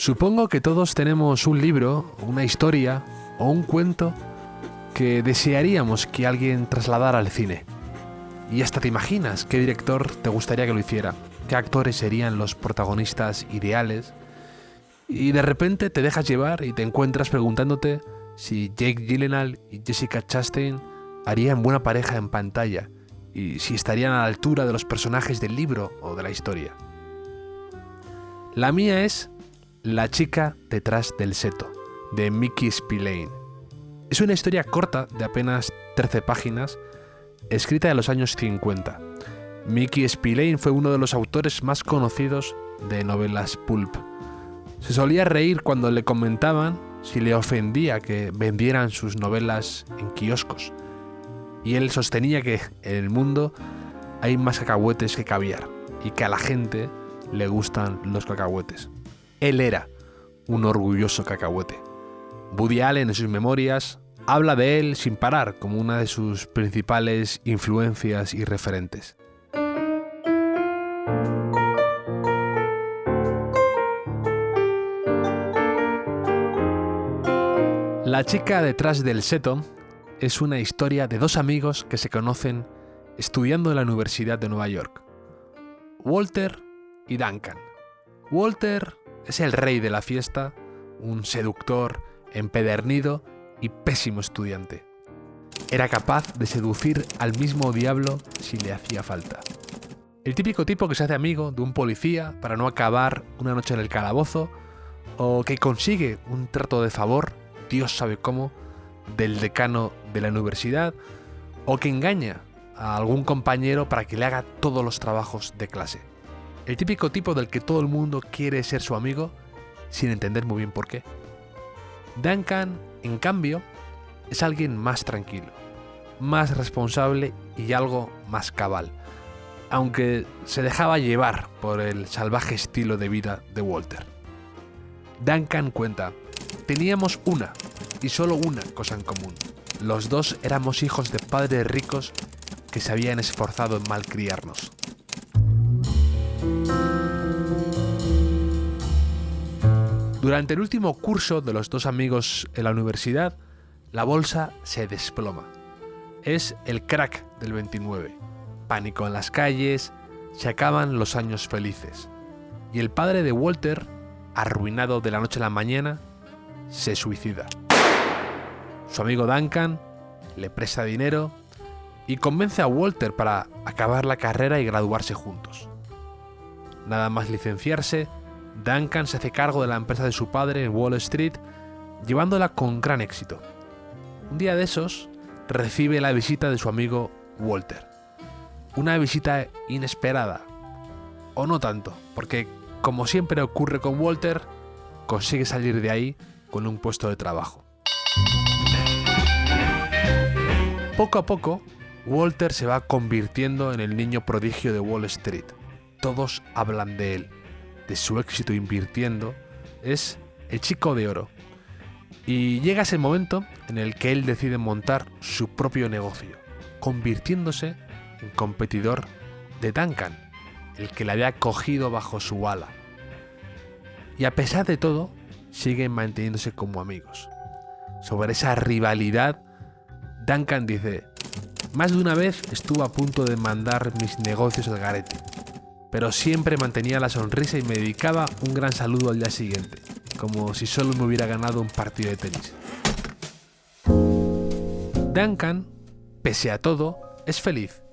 Supongo que todos tenemos un libro, una historia o un cuento que desearíamos que alguien trasladara al cine. Y hasta te imaginas qué director te gustaría que lo hiciera, qué actores serían los protagonistas ideales. Y de repente te dejas llevar y te encuentras preguntándote si Jake Gyllenhaal y Jessica Chastain harían buena pareja en pantalla y si estarían a la altura de los personajes del libro o de la historia. La mía es La chica detrás del seto, de Mickey Spillane. Es una historia corta de apenas 13 páginas, escrita en los años 50. Mickey Spillane fue uno de los autores más conocidos de novelas pulp. Se solía reír cuando le comentaban si le ofendía que vendieran sus novelas en kioscos. Y él sostenía que en el mundo hay más cacahuetes que caviar y que a la gente le gustan los cacahuetes. Él era un orgulloso cacahuete. Woody Allen en sus memorias habla de él sin parar como una de sus principales influencias y referentes. La chica detrás del seto es una historia de dos amigos que se conocen estudiando en la Universidad de Nueva York. Walter y Duncan. Walter es el rey de la fiesta, un seductor, empedernido y pésimo estudiante. Era capaz de seducir al mismo diablo si le hacía falta. El típico tipo que se hace amigo de un policía para no acabar una noche en el calabozo, o que consigue un trato de favor, Dios sabe cómo, del decano de la universidad, o que engaña a algún compañero para que le haga todos los trabajos de clase. El típico tipo del que todo el mundo quiere ser su amigo sin entender muy bien por qué. Duncan, en cambio, es alguien más tranquilo, más responsable y algo más cabal, aunque se dejaba llevar por el salvaje estilo de vida de Walter. Duncan cuenta: teníamos una, y solo una cosa en común. Los dos éramos hijos de padres ricos que se habían esforzado en malcriarnos. Durante el último curso de los dos amigos en la universidad, la bolsa se desploma. Es el crack del 29. Pánico en las calles, se acaban los años felices. Y el padre de Walter, arruinado de la noche a la mañana, se suicida. Su amigo Duncan le presta dinero y convence a Walter para acabar la carrera y graduarse juntos. Nada más licenciarse, Duncan se hace cargo de la empresa de su padre en Wall Street, llevándola con gran éxito. Un día de esos, recibe la visita de su amigo Walter. Una visita inesperada, o no tanto, porque, como siempre ocurre con Walter, consigue salir de ahí con un puesto de trabajo. Poco a poco, Walter se va convirtiendo en el niño prodigio de Wall Street. Todos hablan de él, de su éxito invirtiendo. Es el chico de oro. Y llega ese momento en el que él decide montar su propio negocio, convirtiéndose en competidor de Duncan, el que le había cogido bajo su ala. Y a pesar de todo, siguen manteniéndose como amigos. Sobre esa rivalidad, Duncan dice: más de una vez estuve a punto de mandar mis negocios al garete, pero siempre mantenía la sonrisa y me dedicaba un gran saludo al día siguiente, como si solo me hubiera ganado un partido de tenis. Duncan, pese a todo, es feliz.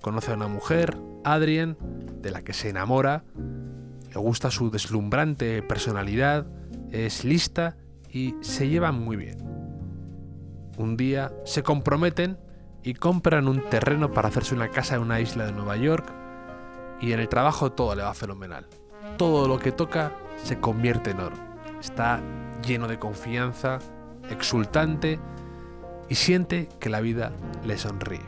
Conoce a una mujer, Adrienne, de la que se enamora, le gusta su deslumbrante personalidad, es lista y se llevan muy bien. Un día se comprometen y compran un terreno para hacerse una casa en una isla de Nueva York, y en el trabajo todo le va fenomenal. Todo lo que toca se convierte en oro. Está lleno de confianza, exultante y siente que la vida le sonríe.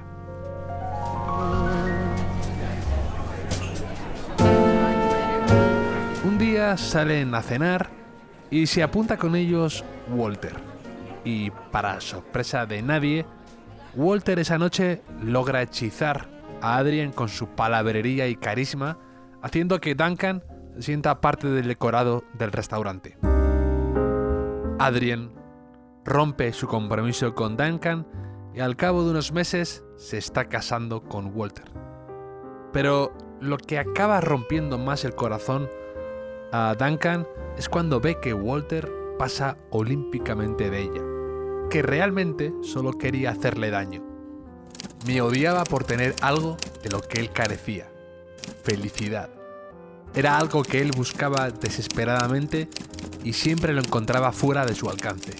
Un día salen a cenar y se apunta con ellos Walter. Y para sorpresa de nadie, Walter esa noche logra hechizar a Adrienne con su palabrería y carisma, haciendo que Duncan sienta parte del decorado del restaurante. Adrien rompe su compromiso con Duncan y al cabo de unos meses se está casando con Walter. Pero lo que acaba rompiendo más el corazón a Duncan es cuando ve que Walter pasa olímpicamente de ella, que realmente solo quería hacerle daño. Me odiaba por tener algo de lo que él carecía: felicidad. Era algo que él buscaba desesperadamente y siempre lo encontraba fuera de su alcance.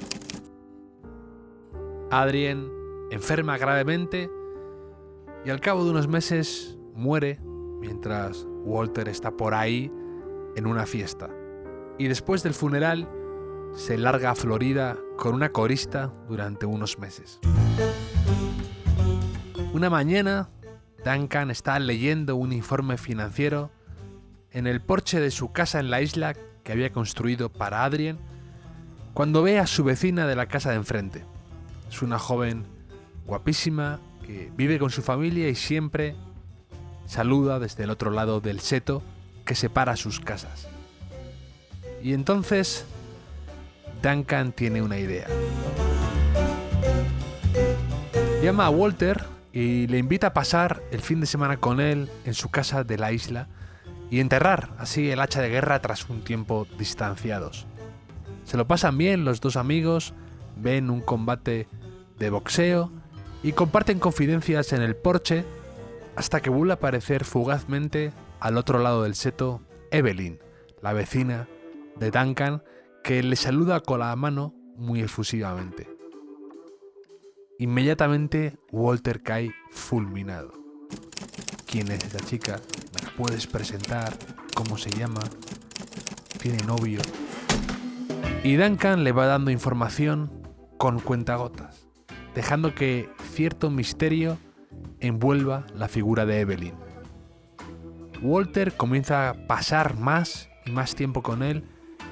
Adrien enferma gravemente y al cabo de unos meses muere mientras Walter está por ahí en una fiesta. Y después del funeral se larga a Florida con una corista durante unos meses. Una mañana, Duncan está leyendo un informe financiero en el porche de su casa en la isla que había construido para Adrien, cuando ve a su vecina de la casa de enfrente. Es una joven guapísima que vive con su familia y siempre saluda desde el otro lado del seto que separa sus casas. Y entonces Duncan tiene una idea. Llama a Walter y le invita a pasar el fin de semana con él en su casa de la isla y enterrar así el hacha de guerra tras un tiempo distanciados. Se lo pasan bien los dos amigos, ven un combate de boxeo y comparten confidencias en el porche hasta que vuelve a aparecer fugazmente al otro lado del seto Evelyn, la vecina de Duncan, que le saluda con la mano muy efusivamente. Inmediatamente Walter cae fulminado. ¿Quién es esa chica? ¿Me la puedes presentar? ¿Cómo se llama? ¿Tiene novio? Y Duncan le va dando información con cuentagotas, dejando que cierto misterio envuelva la figura de Evelyn. Walter comienza a pasar más y más tiempo con él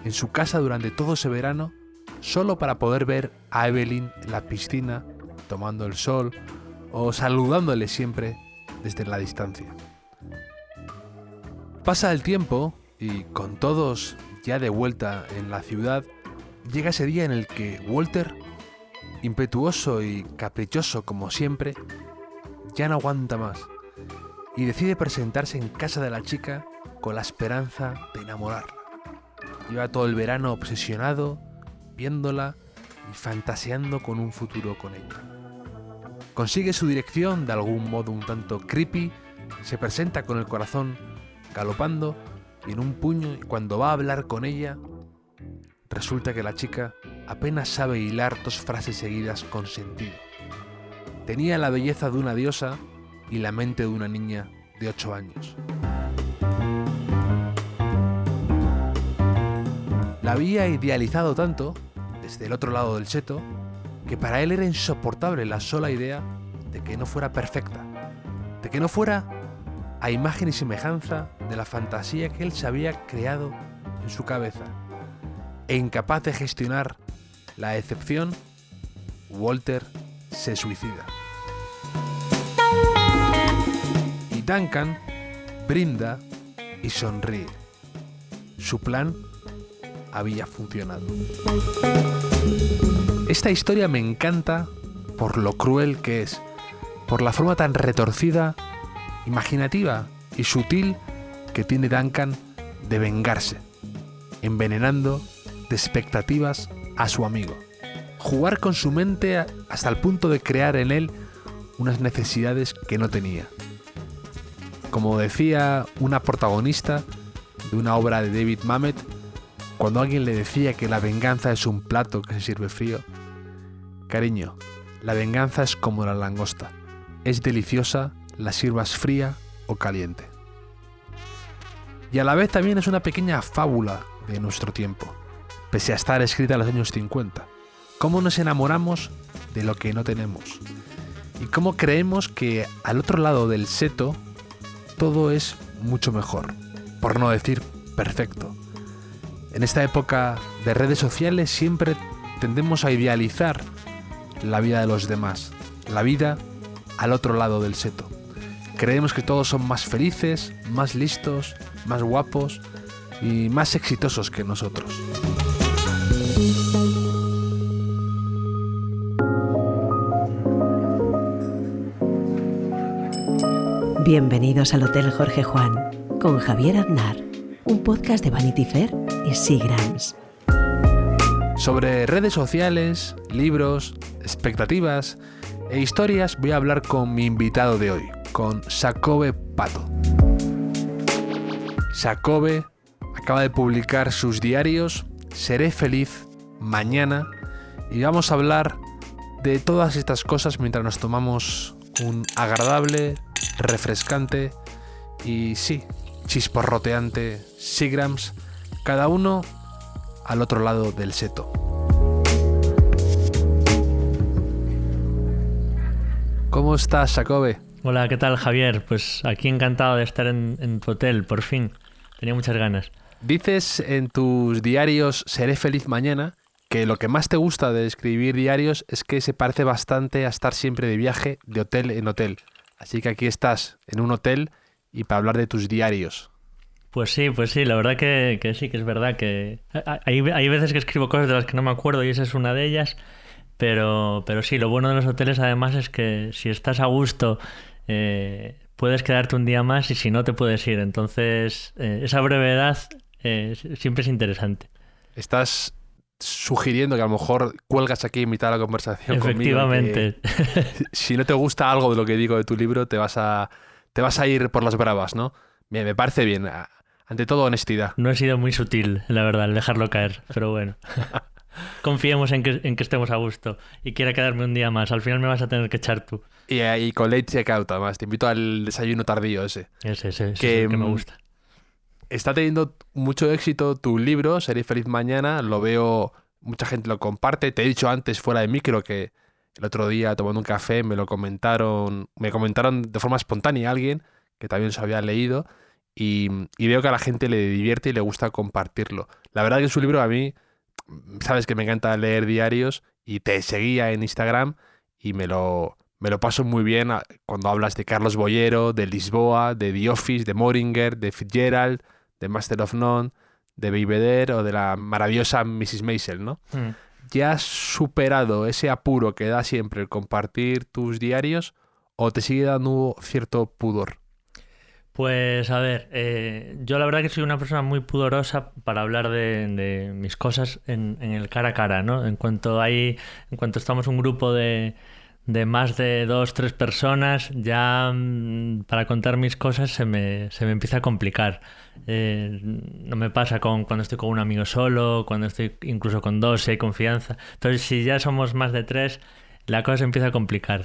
en su casa durante todo ese verano, solo para poder ver a Evelyn en la piscina, tomando el sol o saludándole siempre desde la distancia. Pasa el tiempo y con todos ya de vuelta en la ciudad, llega ese día en el que Walter, impetuoso y caprichoso como siempre, ya no aguanta más y decide presentarse en casa de la chica con la esperanza de enamorarla. Lleva todo el verano obsesionado, viéndola y fantaseando con un futuro con ella. Consigue su dirección de algún modo un tanto creepy, se presenta con el corazón galopando y en un puño, y cuando va a hablar con ella, resulta que la chica apenas sabe hilar dos frases seguidas con sentido. Tenía la belleza de una diosa y la mente de una niña de 8 años. La había idealizado tanto, desde el otro lado del seto, que para él era insoportable la sola idea de que no fuera perfecta, de que no fuera a imagen y semejanza de la fantasía que él se había creado en su cabeza. E incapaz de gestionar la decepción, Walter se suicida. Y Duncan brinda y sonríe. Su plan había funcionado. Esta historia me encanta por lo cruel que es, por la forma tan retorcida, imaginativa y sutil que tiene Duncan de vengarse, envenenando de expectativas a su amigo. Jugar con su mente hasta el punto de crear en él unas necesidades que no tenía. Como decía una protagonista de una obra de David Mamet, cuando alguien le decía que la venganza es un plato que se sirve frío: cariño, la venganza es como la langosta, es deliciosa, la sirvas fría o caliente. Y a la vez también es una pequeña fábula de nuestro tiempo, pese a estar escrita en los años 50. Cómo nos enamoramos de lo que no tenemos y cómo creemos que al otro lado del seto todo es mucho mejor, por no decir perfecto. En esta época de redes sociales siempre tendemos a idealizar la vida de los demás, la vida al otro lado del seto. Creemos que todos son más felices, más listos, más guapos, y más exitosos que nosotros. Bienvenidos al Hotel Jorge Juan con Javier Aznar, un podcast de Vanity Fair y Seagrams. Sobre redes sociales, libros, expectativas e historias voy a hablar con mi invitado de hoy, con Xacobe Pato. Xacobe acaba de publicar sus diarios Seré feliz mañana y vamos a hablar de todas estas cosas mientras nos tomamos un agradable, refrescante y sí, chisporroteante Seagrams, cada uno al otro lado del seto. ¿Cómo estás, Xacobe? Hola, ¿qué tal, Javier? Pues aquí encantado de estar en tu hotel, por fin. Tenía muchas ganas. Dices en tus diarios Seré feliz mañana que lo que más te gusta de escribir diarios es que se parece bastante a estar siempre de viaje de hotel en hotel. Así que aquí estás en un hotel y para hablar de tus diarios. Pues sí, la verdad que sí, que es verdad que hay veces que escribo cosas de las que no me acuerdo y esa es una de ellas, pero sí, lo bueno de los hoteles además es que si estás a gusto puedes quedarte un día más y si no te puedes ir, entonces esa brevedad siempre es interesante. Estás sugiriendo que a lo mejor cuelgas aquí en mitad de la conversación Efectivamente. Conmigo. Si no te gusta algo de lo que digo de tu libro, te vas a ir por las bravas, ¿no? Bien, me parece bien. Ante todo, honestidad. No he sido muy sutil, la verdad, al dejarlo caer, pero bueno. Confiemos en que estemos a gusto y quiera quedarme un día más. Al final me vas a tener que echar tú. Y con late checkout, además. Te invito al desayuno tardío ese. Ese es el que me gusta. Está teniendo mucho éxito tu libro, Seré feliz mañana. Lo veo, mucha gente lo comparte. Te he dicho antes, fuera de micro, que el otro día tomando un café me comentaron de forma espontánea a alguien que también se había leído y veo que a la gente le divierte y le gusta compartirlo. La verdad que su libro a mí, sabes que me encanta leer diarios y te seguía en Instagram y me lo paso muy bien cuando hablas de Carlos Boyero, de Lisboa, de The Office, de Moringer, de Fitzgerald, de Master of None, de Belvedere o de la maravillosa Mrs. Maisel, ¿no? ¿Ya has superado ese apuro que da siempre el compartir tus diarios o te sigue dando cierto pudor? Pues a ver, yo la verdad que soy una persona muy pudorosa para hablar de mis cosas en el cara a cara, ¿no? En cuanto estamos un grupo de más de 2-3 personas, ya para contar mis cosas se me empieza a complicar. No me pasa cuando estoy con un amigo solo, cuando estoy incluso con 2, si hay confianza. Entonces, si ya somos más de 3, la cosa se empieza a complicar.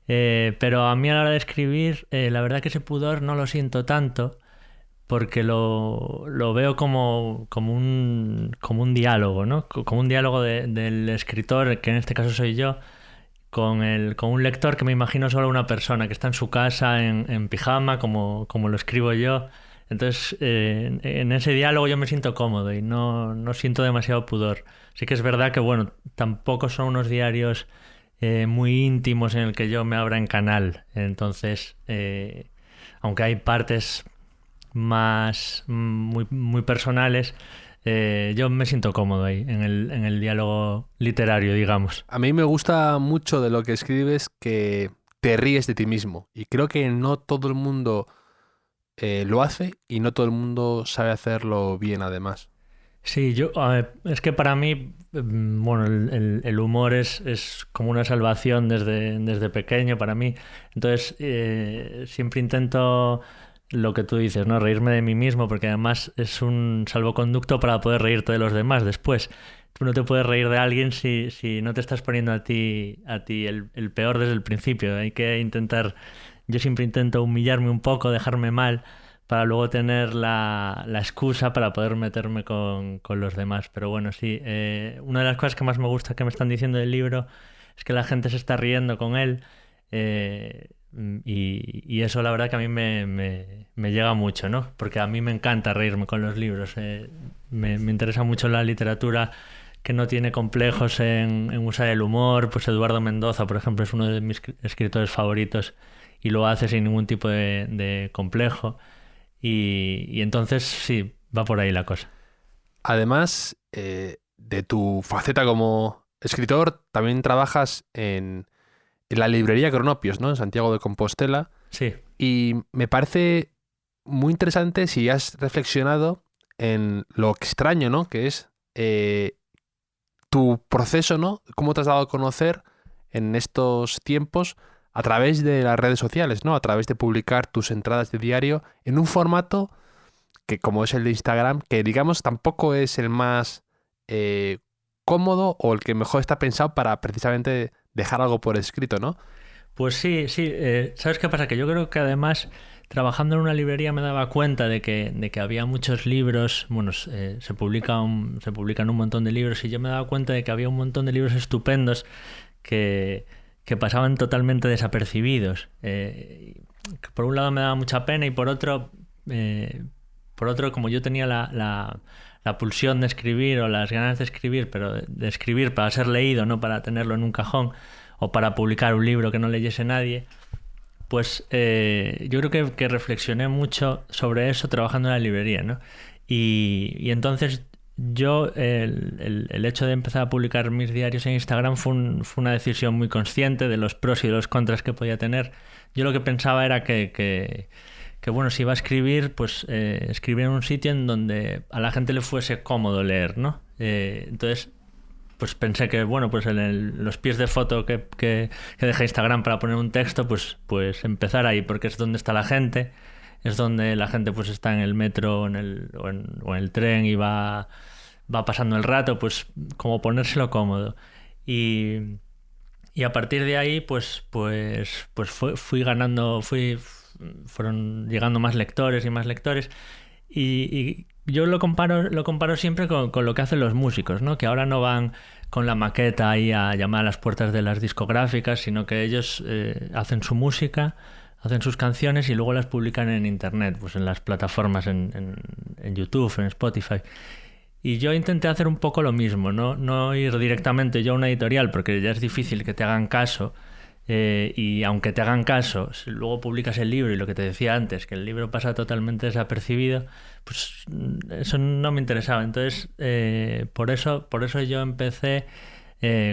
Pero a mí a la hora de escribir, la verdad que ese pudor no lo siento tanto, porque lo veo como un diálogo, ¿no? Como un diálogo del escritor, que en este caso soy yo, con un lector que me imagino solo una persona que está en su casa en pijama, como lo escribo yo. Entonces, en ese diálogo yo me siento cómodo y no siento demasiado pudor. Sí que es verdad que, bueno, tampoco son unos diarios muy íntimos en el que yo me abra en canal. Entonces, aunque hay partes más muy, muy personales, yo me siento cómodo ahí, en el diálogo literario, digamos. A mí me gusta mucho de lo que escribes que te ríes de ti mismo. Y creo que no todo el mundo lo hace y no todo el mundo sabe hacerlo bien, además. Sí, es que para mí, bueno, el humor es como una salvación desde pequeño para mí. Entonces, siempre intento lo que tú dices, ¿no? Reírme de mí mismo, porque además es un salvoconducto para poder reírte de los demás después. Tú no te puedes reír de alguien si no te estás poniendo a ti el peor desde el principio. Yo siempre intento humillarme un poco, dejarme mal, para luego tener la excusa para poder meterme con los demás. Pero bueno, sí, una de las cosas que más me gusta que me están diciendo del libro es que la gente se está riendo con él, y eso la verdad que a mí me llega mucho, ¿no? Porque a mí me encanta reírme con los libros. Me interesa mucho la literatura que no tiene complejos en usar el humor. Pues Eduardo Mendoza, por ejemplo, es uno de mis escritores favoritos y lo hace sin ningún tipo de complejo. Y entonces sí, Va por ahí la cosa. Además de tu faceta como escritor, también trabajas en la librería Cronopios, ¿no? En Santiago de Compostela. Sí. Y me parece muy interesante si has reflexionado en lo extraño, ¿no? Que es tu proceso, ¿no? Cómo te has dado a conocer en estos tiempos a través de las redes sociales, ¿no? A través de publicar tus entradas de diario en un formato que, como es el de Instagram, que digamos tampoco es el más cómodo o el que mejor está pensado para precisamente dejar algo por escrito, ¿no? Pues sí. ¿Sabes qué pasa? Que yo creo que además, trabajando en una librería, me daba cuenta de que había muchos libros. Bueno, se publican un montón de libros, y yo me daba cuenta de que había un montón de libros estupendos que pasaban totalmente desapercibidos. Que por un lado me daba mucha pena, y por otro, como yo tenía la pulsión de escribir, o las ganas de escribir, pero de escribir para ser leído, no para tenerlo en un cajón o para publicar un libro que no leyese nadie, pues yo creo que reflexioné mucho sobre eso trabajando en la librería, ¿no? Y entonces yo, el hecho de empezar a publicar mis diarios en Instagram fue una decisión muy consciente de los pros y de los contras que podía tener. Yo lo que pensaba era que bueno, si iba a escribir, pues escribir en un sitio en donde a la gente le fuese cómodo leer, ¿no? Entonces, pues pensé que, bueno, pues en los pies de foto que deja Instagram para poner un texto, pues empezar ahí, porque es donde está la gente, es donde la gente pues está en el metro o en el tren y va pasando el rato, pues como ponérselo cómodo. Y a partir de ahí, pues fueron llegando más lectores y más lectores, y yo lo comparo siempre con lo que hacen los músicos, ¿no? Que ahora no van con la maqueta ahí a llamar a las puertas de las discográficas, sino que ellos hacen su música, hacen sus canciones y luego las publican en internet, pues en las plataformas, en YouTube, en Spotify. Y yo intenté hacer un poco lo mismo, no ir directamente yo a una editorial, porque ya es difícil que te hagan caso. Y aunque te hagan caso, si luego publicas el libro y lo que te decía antes, que el libro pasa totalmente desapercibido, pues eso no me interesaba. Entonces, por eso yo empecé,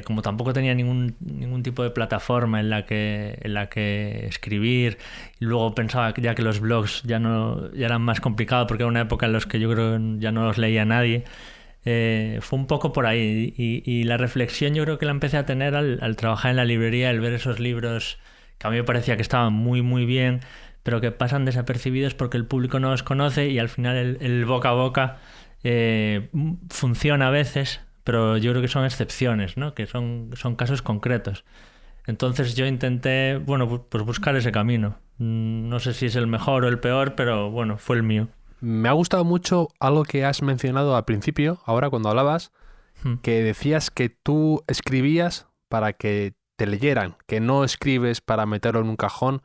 como tampoco tenía ningún tipo de plataforma en la que escribir, y luego pensaba ya que los blogs ya eran más complicados, porque era una época en la que yo creo que ya no los leía nadie. Fue un poco por ahí, y la reflexión yo creo que la empecé a tener al trabajar en la librería, el ver esos libros que a mí me parecía que estaban muy muy bien, pero que pasan desapercibidos porque el público no los conoce, y al final el boca a boca funciona a veces, pero yo creo que son excepciones, ¿no? Que son casos concretos. Entonces yo intenté, bueno, pues buscar ese camino. No sé si es el mejor o el peor, pero bueno, fue el mío. Me ha gustado mucho algo que has mencionado al principio, ahora cuando hablabas, que decías que tú escribías para que te leyeran, que no escribes para meterlo en un cajón,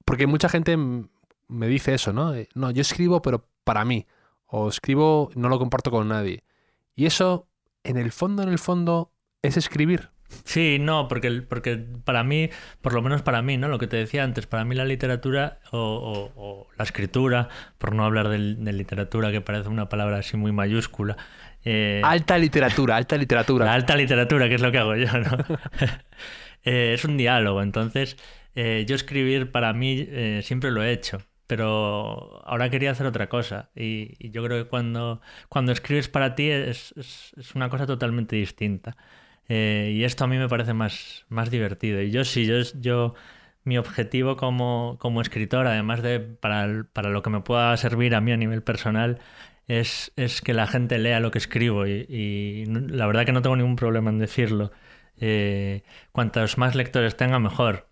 porque mucha gente me dice eso, ¿no? No, yo escribo pero para mí, o escribo, no lo comparto con nadie. Y eso, en el fondo, es escribir. Sí, no, porque para mí, por lo menos para mí, ¿no? Lo que te decía antes, para mí la literatura o la escritura, por no hablar de literatura, que parece una palabra así muy mayúscula. Alta literatura. La alta literatura, que es lo que hago yo, ¿no? Es un diálogo. Entonces, yo escribir para mí siempre lo he hecho, pero ahora quería hacer otra cosa. Y yo creo que cuando escribes para ti es una cosa totalmente distinta. Y esto a mí me parece más divertido. Y yo mi objetivo como escritor, además de para lo que me pueda servir a mí a nivel personal, es que la gente lea lo que escribo. Y la verdad que no tengo ningún problema en decirlo. Cuantos más lectores tenga, mejor.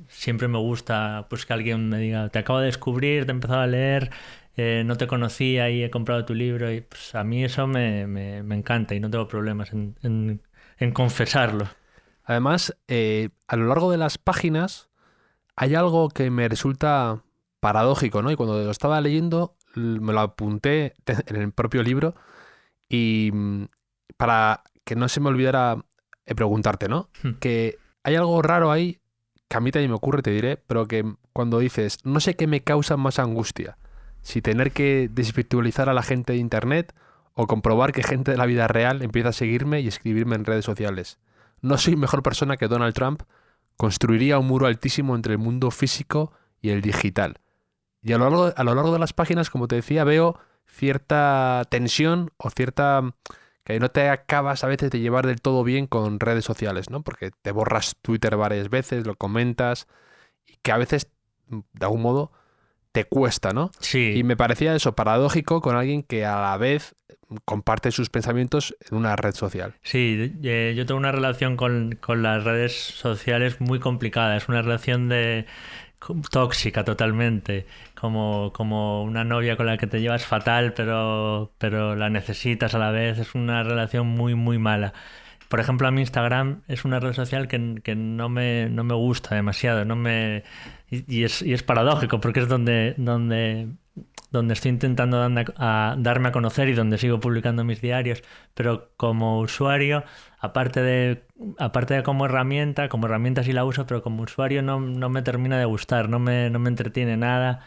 Siempre me gusta pues que alguien me diga: te acabo de descubrir, te he empezado a leer, no te conocía y he comprado tu libro. Y pues a mí eso me encanta, y no tengo problemas en confesarlo. Además, a lo largo de las páginas hay algo que me resulta paradójico, ¿no? Y cuando lo estaba leyendo me lo apunté en el propio libro, y para que no se me olvidara preguntarte, ¿no? Que hay algo raro ahí que a mí también me ocurre, te diré, pero que cuando dices, no sé qué me causa más angustia, si tener que desvirtualizar a la gente de Internet o comprobar que gente de la vida real empieza a seguirme y escribirme en redes sociales. No soy mejor persona que Donald Trump. Construiría un muro altísimo entre el mundo físico y el digital. Y a lo largo de las páginas, como te decía, veo cierta tensión o cierta... que no te acabas a veces de llevar del todo bien con redes sociales, ¿no? Porque te borras Twitter varias veces, lo comentas, y que a veces, de algún modo, te cuesta, ¿no? Sí. Y me parecía eso paradójico con alguien que a la vez comparte sus pensamientos en una red social. Sí, yo tengo una relación con las redes sociales muy complicada. Es una relación tóxica totalmente, como una novia con la que te llevas fatal, pero la necesitas a la vez. Es una relación muy, muy mala. Por ejemplo, a mí Instagram es una red social que no me gusta demasiado. Y es paradójico, porque es donde estoy intentando darme a conocer y donde sigo publicando mis diarios, pero como usuario, aparte de como herramienta sí la uso, pero como usuario no me termina de gustar, no me entretiene nada,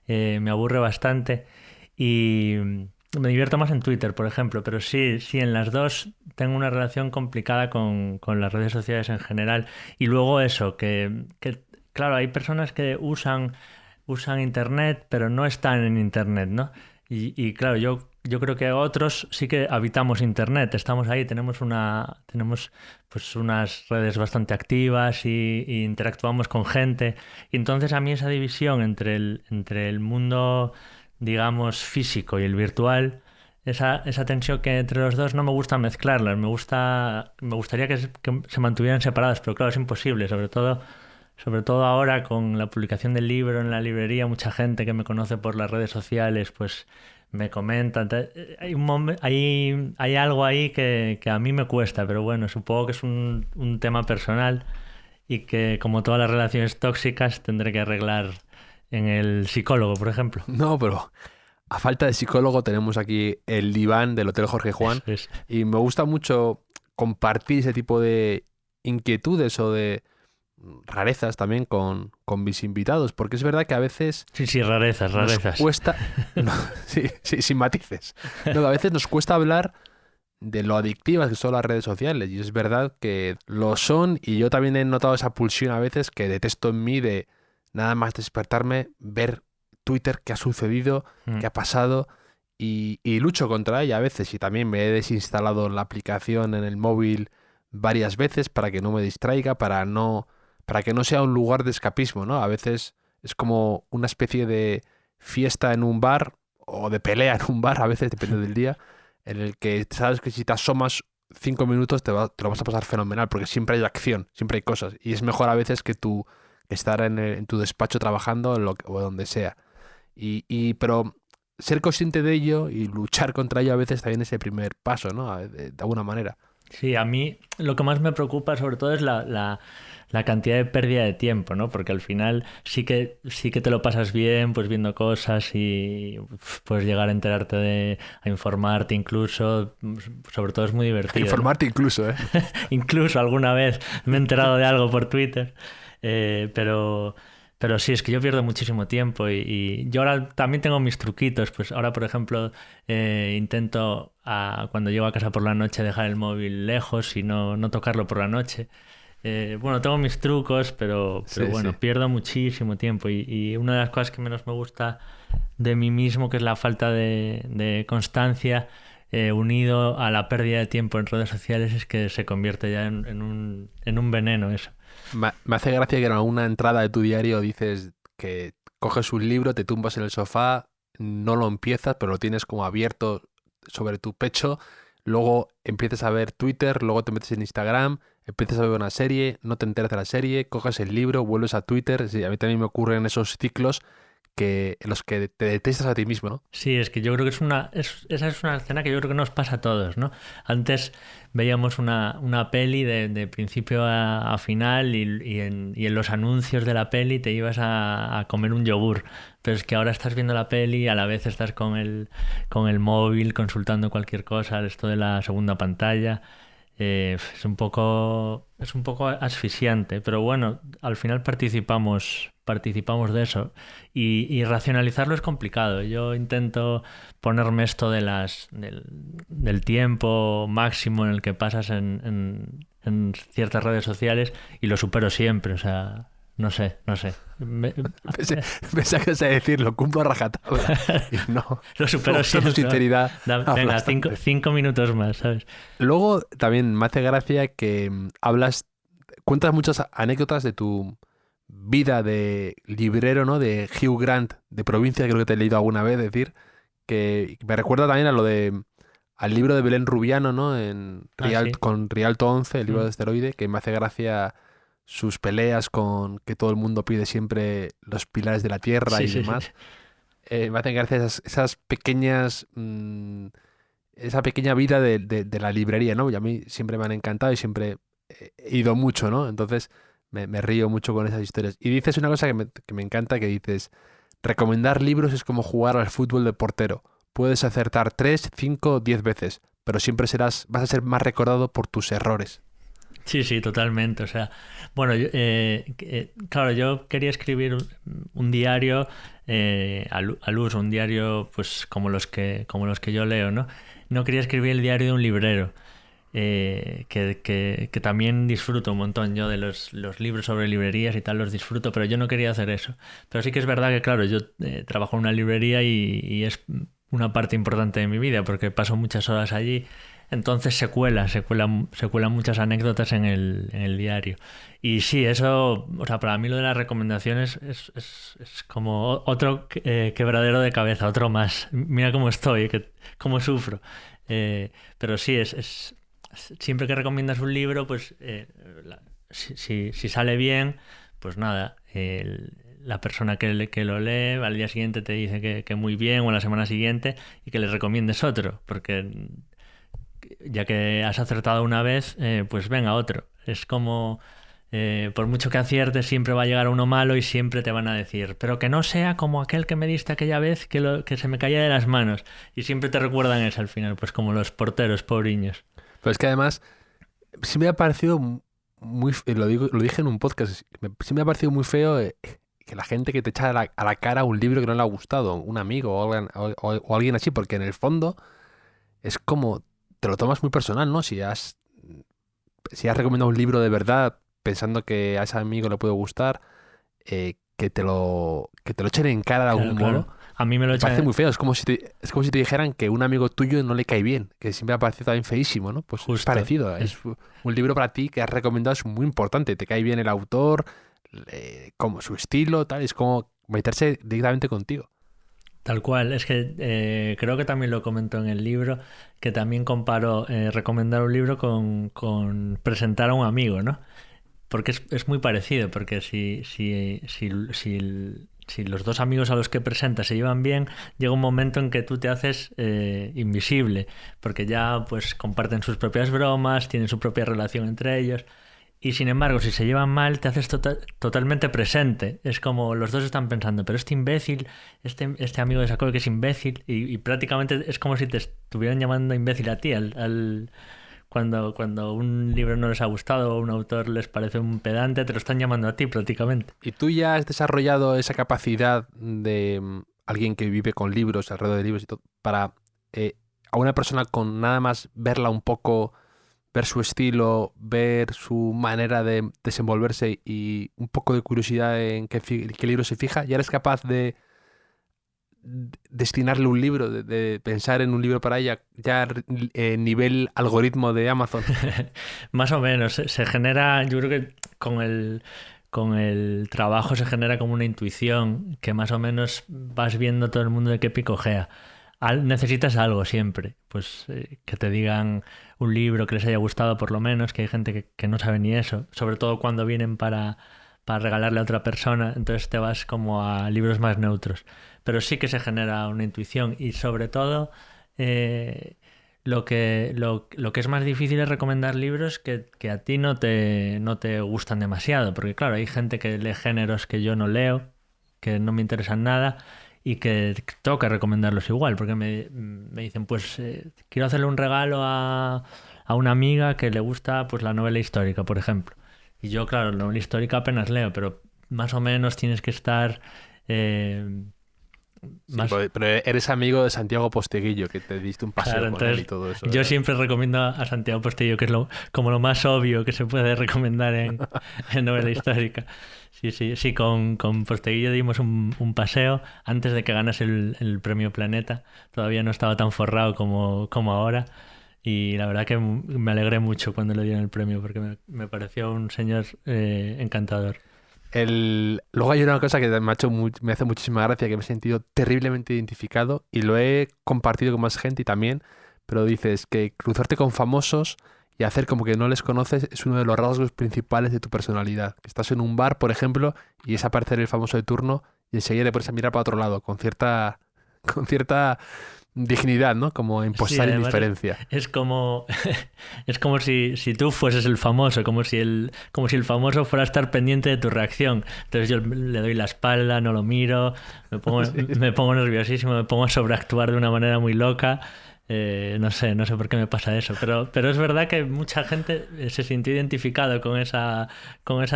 me aburre bastante y me divierto más en Twitter, por ejemplo, pero sí, en las dos tengo una relación complicada con las redes sociales en general. Y luego eso, que claro, hay personas que usan Internet, pero no están en Internet, ¿no? Y claro, yo creo que otros sí que habitamos Internet, estamos ahí, tenemos pues unas redes bastante activas y interactuamos con gente. Y entonces a mí esa división entre el mundo, digamos, físico y el virtual, esa tensión que entre los dos no me gusta mezclarlas, me gustaría que se mantuvieran separadas, pero claro, es imposible, sobre todo ahora con la publicación del libro en la librería, mucha gente que me conoce por las redes sociales pues me comenta. Hay algo ahí que a mí me cuesta, pero bueno, supongo que es un tema personal y que, como todas las relaciones tóxicas, tendré que arreglar en el psicólogo, por ejemplo. No, pero a falta de psicólogo tenemos aquí el diván del Hotel Jorge Juan. Eso es. Y me gusta mucho compartir ese tipo de inquietudes o de rarezas también con mis invitados, porque es verdad que a veces Sí, rarezas. nos cuesta, no, sí, sin matices, no, a veces nos cuesta hablar de lo adictivas que son las redes sociales, y es verdad que lo son, y yo también he notado esa pulsión a veces que detesto en mí de nada más despertarme, ver Twitter, qué ha sucedido, qué ha pasado, y lucho contra ella a veces, y también me he desinstalado la aplicación en el móvil varias veces para que no me distraiga, para que no sea un lugar de escapismo, ¿no? A veces es como una especie de fiesta en un bar o de pelea en un bar, a veces depende del día, en el que sabes que si te asomas 5 minutos te lo vas a pasar fenomenal, porque siempre hay acción, siempre hay cosas, y es mejor a veces que estar en tu despacho trabajando o donde sea. Pero ser consciente de ello y luchar contra ello a veces también es el primer paso, ¿no? De alguna manera. Sí, a mí lo que más me preocupa sobre todo es la cantidad de pérdida de tiempo, ¿no? Porque al final sí que te lo pasas bien, pues viendo cosas y puedes llegar a enterarte a informarte incluso, sobre todo es muy divertido. Informarte, ¿no? Incluso, ¿eh? Incluso alguna vez me he enterado de algo por Twitter, pero sí, es que yo pierdo muchísimo tiempo y yo ahora también tengo mis truquitos. Pues ahora, por ejemplo, intento cuando llego a casa por la noche dejar el móvil lejos y no tocarlo por la noche. Bueno, tengo mis trucos, pero Sí, bueno, sí. pierdo muchísimo tiempo y una de las cosas que menos me gusta de mí mismo, que es la falta de constancia, unido a la pérdida de tiempo en redes sociales, es que se convierte ya en un veneno eso. Me hace gracia que en alguna entrada de tu diario dices que coges un libro, te tumbas en el sofá, no lo empiezas, pero lo tienes como abierto sobre tu pecho, luego empiezas a ver Twitter, luego te metes en Instagram, empiezas a ver una serie, no te enteras de la serie, coges el libro, vuelves a Twitter. Sí, a mí también me ocurren esos ciclos en los que te detestas a ti mismo, ¿no? Sí, es que yo creo que esa es una escena que yo creo que nos pasa a todos, ¿no? Antes veíamos una peli de principio a final y en los anuncios de la peli te ibas a comer un yogur, pero es que ahora estás viendo la peli y a la vez estás con el móvil consultando cualquier cosa, esto de la segunda pantalla. Es un poco asfixiante, pero bueno, al final participamos participamos de eso. Y racionalizarlo es complicado. Yo intento ponerme esto del tiempo máximo en el que pasas en ciertas redes sociales y lo supero siempre, o sea... No sé. Pensaba que ibas a decir, lo cumplo a rajatabla. Y no. Lo supero siempre. Sinceridad. Venga, 5 minutos más, ¿sabes? Luego también me hace gracia que cuentas muchas anécdotas de tu vida de librero, ¿no? De Hugh Grant, de provincia, creo que te he leído alguna vez decir, que me recuerda también al libro de Belén Rubiano, ¿no? Sí. Con Rialto 11, el libro de Esteroide, que me hace gracia sus peleas con que todo el mundo pide siempre los pilares de la tierra Sí, y sí. demás. Me hacen gracia esas pequeñas... esa pequeña vida de la librería, ¿no? Y a mí siempre me han encantado y siempre he ido mucho, ¿no? Entonces me río mucho con esas historias. Y dices una cosa que me encanta, que dices, recomendar libros es como jugar al fútbol de portero. Puedes acertar 3, 5, 10 veces, pero siempre vas a ser más recordado por tus errores. Sí, totalmente. O sea, bueno, claro, yo quería escribir un diario al uso, un diario pues como los que yo leo, ¿no? No quería escribir el diario de un librero, que también disfruto un montón. Yo de los libros sobre librerías y tal los disfruto, pero yo no quería hacer eso. Pero sí que es verdad que, claro, yo trabajo en una librería y es una parte importante de mi vida porque paso muchas horas allí. Entonces se cuelan muchas anécdotas en el diario. Y sí, eso, o sea, para mí lo de las recomendaciones es como otro quebradero de cabeza, otro más. Mira cómo estoy, cómo sufro. Pero sí, siempre que recomiendas un libro, pues si sale bien, pues nada, la persona que lo lee al día siguiente te dice que muy bien, o la semana siguiente, y que le recomiendes otro, porque ya que has acertado una vez, pues venga otro. Es como, por mucho que aciertes, siempre va a llegar uno malo y siempre te van a decir, pero que no sea como aquel que me diste aquella vez que se me caía de las manos. Y siempre te recuerdan eso al final, pues como los porteros, pobriños. Pero es que además, sí me ha parecido muy, lo dije en un podcast, sí me ha parecido muy feo que la gente que te echa a la cara un libro que no le ha gustado, un amigo o alguien así, porque en el fondo es como, te lo tomas muy personal, ¿no? Si has recomendado un libro de verdad pensando que a ese amigo le puede gustar, que te lo echen en cara de algún Claro. modo. A mí me lo Me parece echan... muy feo. Es como si te dijeran que un amigo tuyo no le cae bien, que siempre me ha parecido también feísimo, ¿no? Pues es Justo. parecido. Es un libro para ti que has recomendado, es muy importante. Te cae bien el autor, como su estilo, tal. Es como meterse directamente contigo. Tal cual, es que creo que también lo comento en el libro, que también comparo recomendar un libro con presentar a un amigo, ¿no? Porque es muy parecido, porque si los dos amigos a los que presentas se llevan bien, llega un momento en que tú te haces invisible, porque ya pues comparten sus propias bromas, tienen su propia relación entre ellos. Y sin embargo, si se llevan mal, te haces totalmente presente. Es como los dos están pensando, pero este imbécil, este amigo de Saco que es imbécil, y prácticamente es como si te estuvieran llamando imbécil a ti. Cuando un libro no les ha gustado o un autor les parece un pedante, te lo están llamando a ti prácticamente. ¿Y tú ya has desarrollado esa capacidad de alguien que vive con libros, alrededor de libros y todo, para a una persona con nada más verla un poco, ver su estilo, ver su manera de desenvolverse y un poco de curiosidad en qué libro se fija, ya eres capaz de destinarle un libro, de pensar en un libro para ella, ya nivel algoritmo de Amazon? Más o menos, se genera, yo creo que con el trabajo se genera como una intuición que más o menos vas viendo todo el mundo de qué picojea. Necesitas algo siempre, pues que te digan un libro que les haya gustado por lo menos, que hay gente que no sabe ni eso, sobre todo cuando vienen para regalarle a otra persona, entonces te vas como a libros más neutros. Pero sí que se genera una intuición y sobre todo lo que es más difícil es recomendar libros que a ti no te gustan demasiado, porque claro, hay gente que lee géneros que yo no leo, que no me interesan nada, y que toca recomendarlos igual, porque me dicen, pues quiero hacerle un regalo a una amiga que le gusta pues la novela histórica, por ejemplo. Y yo, claro, la novela histórica apenas leo, pero más o menos tienes que estar... Sí, pero eres amigo de Santiago Posteguillo, que te diste un paseo Claro, con él y entonces todo eso. yo ¿verdad? siempre recomiendo a Santiago Posteguillo, que es como lo más obvio que se puede recomendar en novela histórica. Sí, con Posteguillo dimos un paseo antes de que ganase el premio Planeta. Todavía no estaba tan forrado como ahora. Y la verdad que me alegré mucho cuando le dieron el premio, porque me pareció un señor encantador. Luego hay una cosa que me hace muchísima gracia, que me he sentido terriblemente identificado y lo he compartido con más gente y también, pero dices que cruzarte con famosos y hacer como que no les conoces es uno de los rasgos principales de tu personalidad. Que estás en un bar, por ejemplo, y es aparecer el famoso de turno y enseguida te pones a mirar para otro lado con cierta dignidad, ¿no? Como Sí, impostar además indiferencia. es como es como si tú fueses el famoso, como si el famoso fuera a estar pendiente de tu reacción. Entonces yo le doy la espalda, no lo miro, Sí. me pongo nerviosísimo, me pongo a sobreactuar de una manera muy loca. No sé por qué me pasa eso, pero es verdad que mucha gente se sintió identificado con esa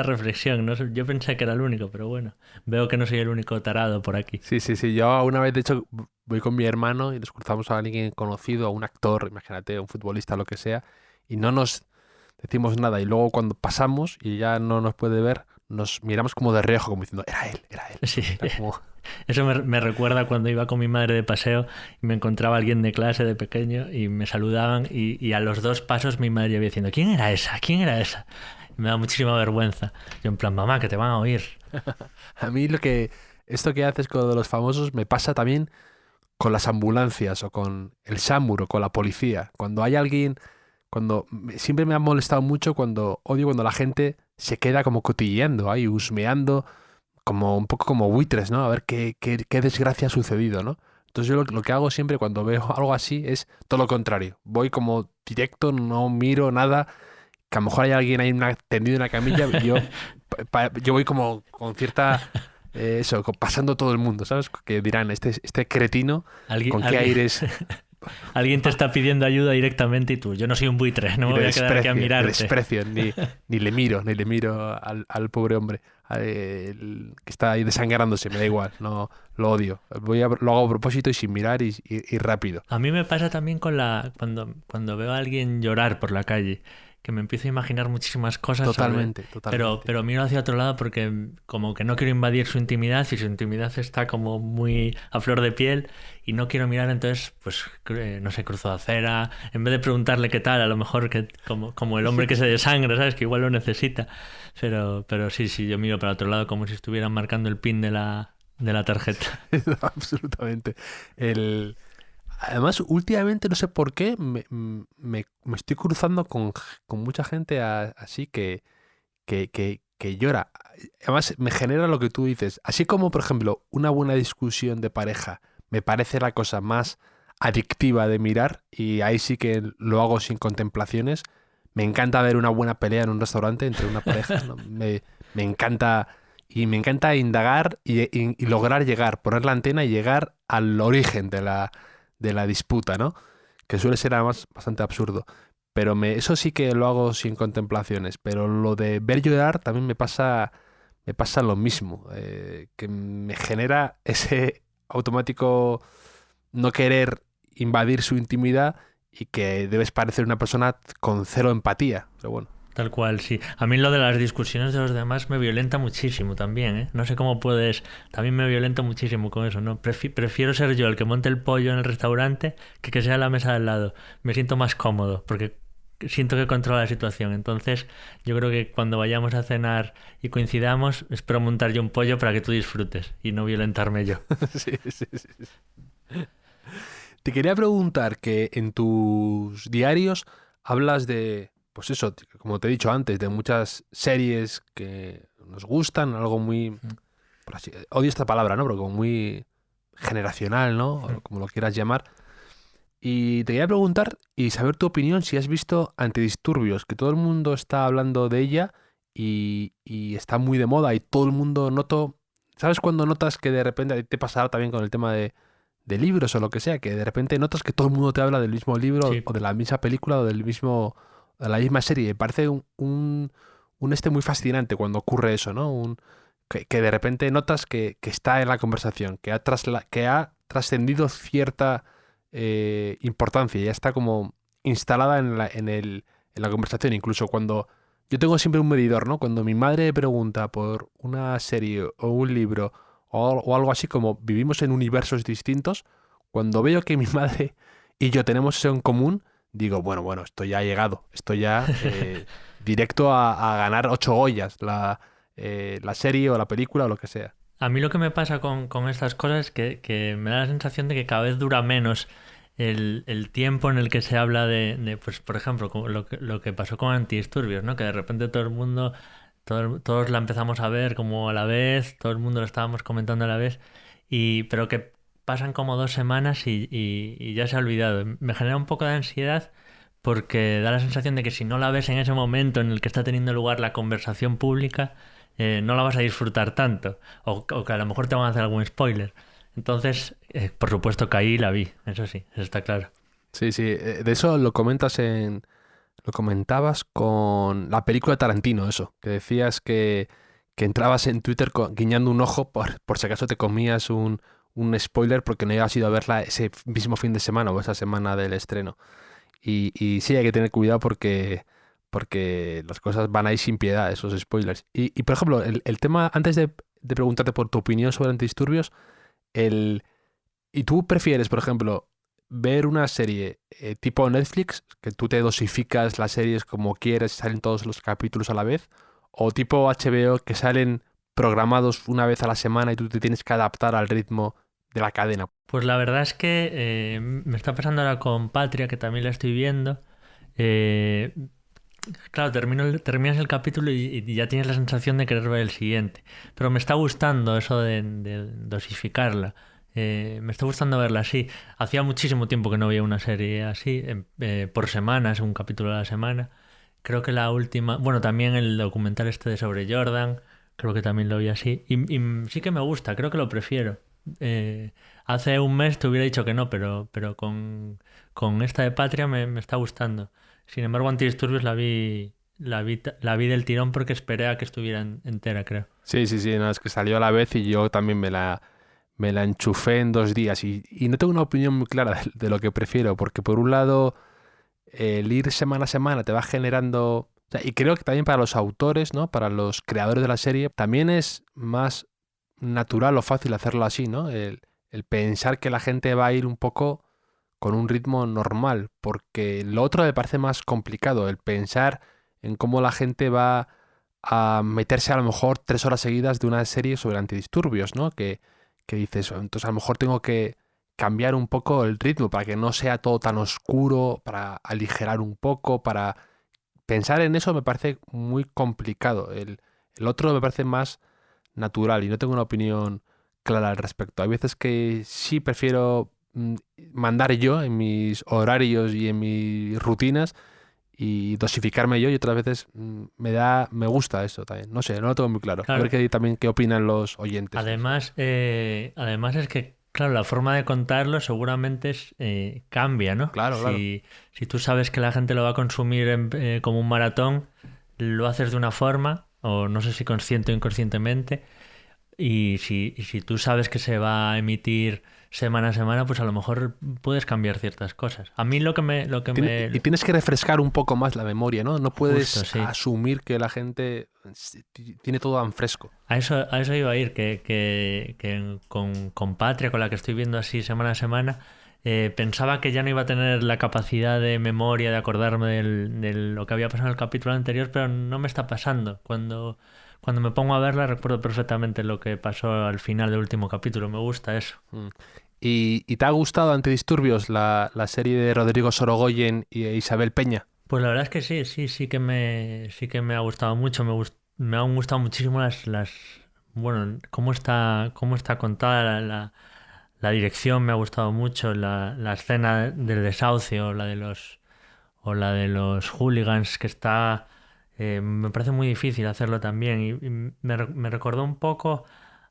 reflexión, ¿no? Yo pensé que era el único, pero bueno, veo que no soy el único tarado por aquí. Sí. Yo una vez, de hecho, voy con mi hermano y nos cruzamos a alguien conocido, a un actor, imagínate, a un futbolista, lo que sea, y no nos decimos nada. Y luego cuando pasamos y ya no nos puede ver, nos miramos como de reojo, como diciendo, era él, era él. Sí. Era como... Eso me recuerda cuando iba con mi madre de paseo y me encontraba alguien de clase de pequeño y me saludaban y a los 2 pasos mi madre ya iba diciendo, ¿quién era esa? ¿Quién era esa? Y me da muchísima vergüenza. Yo en plan, mamá, que te van a oír. A mí esto que haces con lo de los famosos me pasa también con las ambulancias o con el SAMUR o con la policía. Cuando hay alguien, siempre me ha molestado mucho odio cuando la gente se queda como cotilleando ahí, husmeando, como un poco como buitres, ¿no? A ver qué desgracia ha sucedido, ¿no? Entonces yo lo que hago siempre cuando veo algo así es todo lo contrario. Voy como directo, no miro nada, que a lo mejor hay alguien ahí tendido en una camilla, y yo voy como con cierta... pasando todo el mundo, ¿sabes? Que dirán, este cretino, Alguien, ¿con qué alguien, aires? alguien te está pidiendo ayuda directamente y tú, yo no soy un buitre, no me Y voy a quedar aquí a le mirarte. desprecio, ni le miro al pobre hombre que está ahí desangrándose, me da igual, no lo odio. Lo hago a propósito y sin mirar y rápido. A mí me pasa también cuando veo a alguien llorar por la calle, que me empiezo a imaginar muchísimas cosas Totalmente. pero miro hacia otro lado porque como que no quiero invadir su intimidad y su intimidad está como muy a flor de piel y no quiero mirar, entonces pues no sé, cruzo acera, en vez de preguntarle qué tal, a lo mejor que como el hombre que se desangra, ¿sabes? Que igual lo necesita, pero sí, yo miro para otro lado como si estuvieran marcando el pin de la tarjeta. Absolutamente. Además, últimamente, no sé por qué, me estoy cruzando con mucha gente así que llora. Además, me genera lo que tú dices. Así como, por ejemplo, una buena discusión de pareja me parece la cosa más adictiva de mirar, y ahí sí que lo hago sin contemplaciones. Me encanta ver una buena pelea en un restaurante entre una pareja, ¿no? Me encanta, y me encanta indagar y lograr poner la antena y llegar al origen de la disputa, ¿no? Que suele ser además bastante absurdo. Pero eso sí que lo hago sin contemplaciones. Pero lo de ver llorar también me pasa lo mismo. Que me genera ese automático no querer invadir su intimidad y que debes parecer una persona con cero empatía. Pero bueno. Tal cual, sí. A mí lo de las discusiones de los demás me violenta muchísimo también, ¿eh? No sé cómo puedes... También me violenta muchísimo con eso, ¿no? Prefiero ser yo el que monte el pollo en el restaurante que sea la mesa de al lado. Me siento más cómodo porque siento que controla la situación. Entonces, yo creo que cuando vayamos a cenar y coincidamos, espero montar yo un pollo para que tú disfrutes y no violentarme yo. Sí. Te quería preguntar que en tus diarios hablas de... Pues eso, como te he dicho antes, de muchas series que nos gustan, algo muy, por así, odio esta palabra, ¿no? Pero como muy generacional, ¿no? O como lo quieras llamar. Y te quería preguntar y saber tu opinión si has visto Antidisturbios, que todo el mundo está hablando de ella y está muy de moda y todo el mundo noto... ¿Sabes cuando notas que de repente, a ti te pasará también con el tema de libros o lo que sea, que de repente notas que todo el mundo te habla del mismo libro Sí. o de la misma película o del mismo... la misma serie? Me parece un muy fascinante cuando ocurre eso, ¿no? que de repente notas que está en la conversación, que ha trascendido cierta importancia, ya está como instalada en la conversación. Incluso cuando yo tengo siempre un medidor, ¿no? Cuando mi madre me pregunta por una serie o un libro o algo así, como vivimos en universos distintos, cuando veo que mi madre y yo tenemos eso en común, digo, bueno, esto ya ha llegado, esto ya directo a ganar 8 Goyas, la serie o la película o lo que sea. A mí lo que me pasa con estas cosas es que me da la sensación de que cada vez dura menos el tiempo en el que se habla pues, por ejemplo, como lo que pasó con Antidisturbios, ¿no? Que de repente todo el mundo, todos la empezamos a ver como a la vez, todo el mundo lo estábamos comentando a la vez, pero que pasan como 2 semanas y ya se ha olvidado. Me genera un poco de ansiedad porque da la sensación de que si no la ves en ese momento en el que está teniendo lugar la conversación pública, no la vas a disfrutar tanto, o que a lo mejor te van a hacer algún spoiler. Entonces, por supuesto, caí y la vi, eso sí, eso está claro. Sí, de eso lo comentabas con la película de Tarantino, eso, que decías que entrabas en Twitter guiñando un ojo por si acaso te comías un spoiler porque no habías ido a verla ese mismo fin de semana o esa semana del estreno. Y sí, hay que tener cuidado porque las cosas van ahí sin piedad, esos spoilers. Y por ejemplo, el tema, antes de preguntarte por tu opinión sobre Antidisturbios, ¿y tú prefieres, por ejemplo, ver una serie tipo Netflix, que tú te dosificas las series como quieres, salen todos los capítulos a la vez, o tipo HBO, que salen programados una vez a la semana y tú te tienes que adaptar al ritmo de la cadena? Pues la verdad es que me está pasando ahora con Patria, que también la estoy viendo. Claro, terminas el capítulo y ya tienes la sensación de querer ver el siguiente. Pero me está gustando eso de dosificarla. Me está gustando verla así. Hacía muchísimo tiempo que no veía una serie así, por semanas, un capítulo a la semana. Creo que la última... Bueno, también el documental este de sobre Jordan, creo que también lo vi así. Y sí que me gusta, creo que lo prefiero. Hace un mes te hubiera dicho que no, pero con esta de Patria me está gustando. Sin embargo, Antidisturbios la vi del tirón porque esperé a que estuviera entera, creo. Sí, no, es que salió a la vez y yo también me la enchufé en 2 días y no tengo una opinión muy clara de lo que prefiero, porque por un lado el ir semana a semana te va generando... O sea, y creo que también para los autores, ¿no? Para los creadores de la serie, también es más natural o fácil hacerlo así, ¿no? El pensar que la gente va a ir un poco con un ritmo normal, porque lo otro me parece más complicado, el pensar en cómo la gente va a meterse a lo mejor 3 horas seguidas de una serie sobre antidisturbios, ¿no? Que dices, entonces a lo mejor tengo que cambiar un poco el ritmo para que no sea todo tan oscuro, para aligerar un poco, para pensar en eso me parece muy complicado. El otro me parece más natural y no tengo una opinión clara al respecto. Hay veces que sí prefiero mandar yo en mis horarios y en mis rutinas y dosificarme yo, y otras veces me gusta eso también. No sé, no lo tengo muy claro. Claro. A ver también qué opinan los oyentes. Además es que, claro, la forma de contarlo seguramente cambia, ¿no? Claro. Si tú sabes que la gente lo va a consumir como un maratón, lo haces de una forma, o no sé si consciente o inconscientemente, y si tú sabes que se va a emitir semana a semana, pues a lo mejor puedes cambiar ciertas cosas. A mí Y tienes que refrescar un poco más la memoria, ¿no? No puedes Justo, sí. asumir que la gente tiene todo tan fresco. A eso iba a ir, que con Patria, con la que estoy viendo así semana a semana, pensaba que ya no iba a tener la capacidad de memoria, de acordarme de lo que había pasado en el capítulo anterior, pero no me está pasando. Cuando me pongo a verla recuerdo perfectamente lo que pasó al final del último capítulo. Me gusta eso. ¿Y te ha gustado Antidisturbios, la serie de Rodrigo Sorogoyen y Isabel Peña? Pues la verdad es que sí que me ha gustado mucho. Me han gustado muchísimo bueno, cómo está contada la dirección. Me ha gustado mucho la escena del desahucio, la de los hooligans, que está... me parece muy difícil hacerlo también y me recordó un poco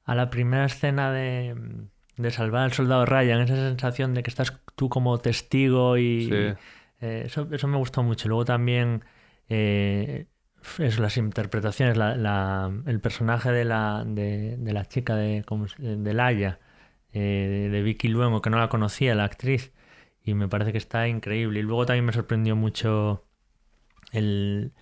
a la primera escena de Salvar al Soldado Ryan, esa sensación de que estás tú como testigo Sí. eso me gustó mucho. Luego también las interpretaciones, el personaje de la chica de Laia, de Vicky Luengo, que no la conocía, la actriz, y me parece que está increíble. Y luego también me sorprendió mucho el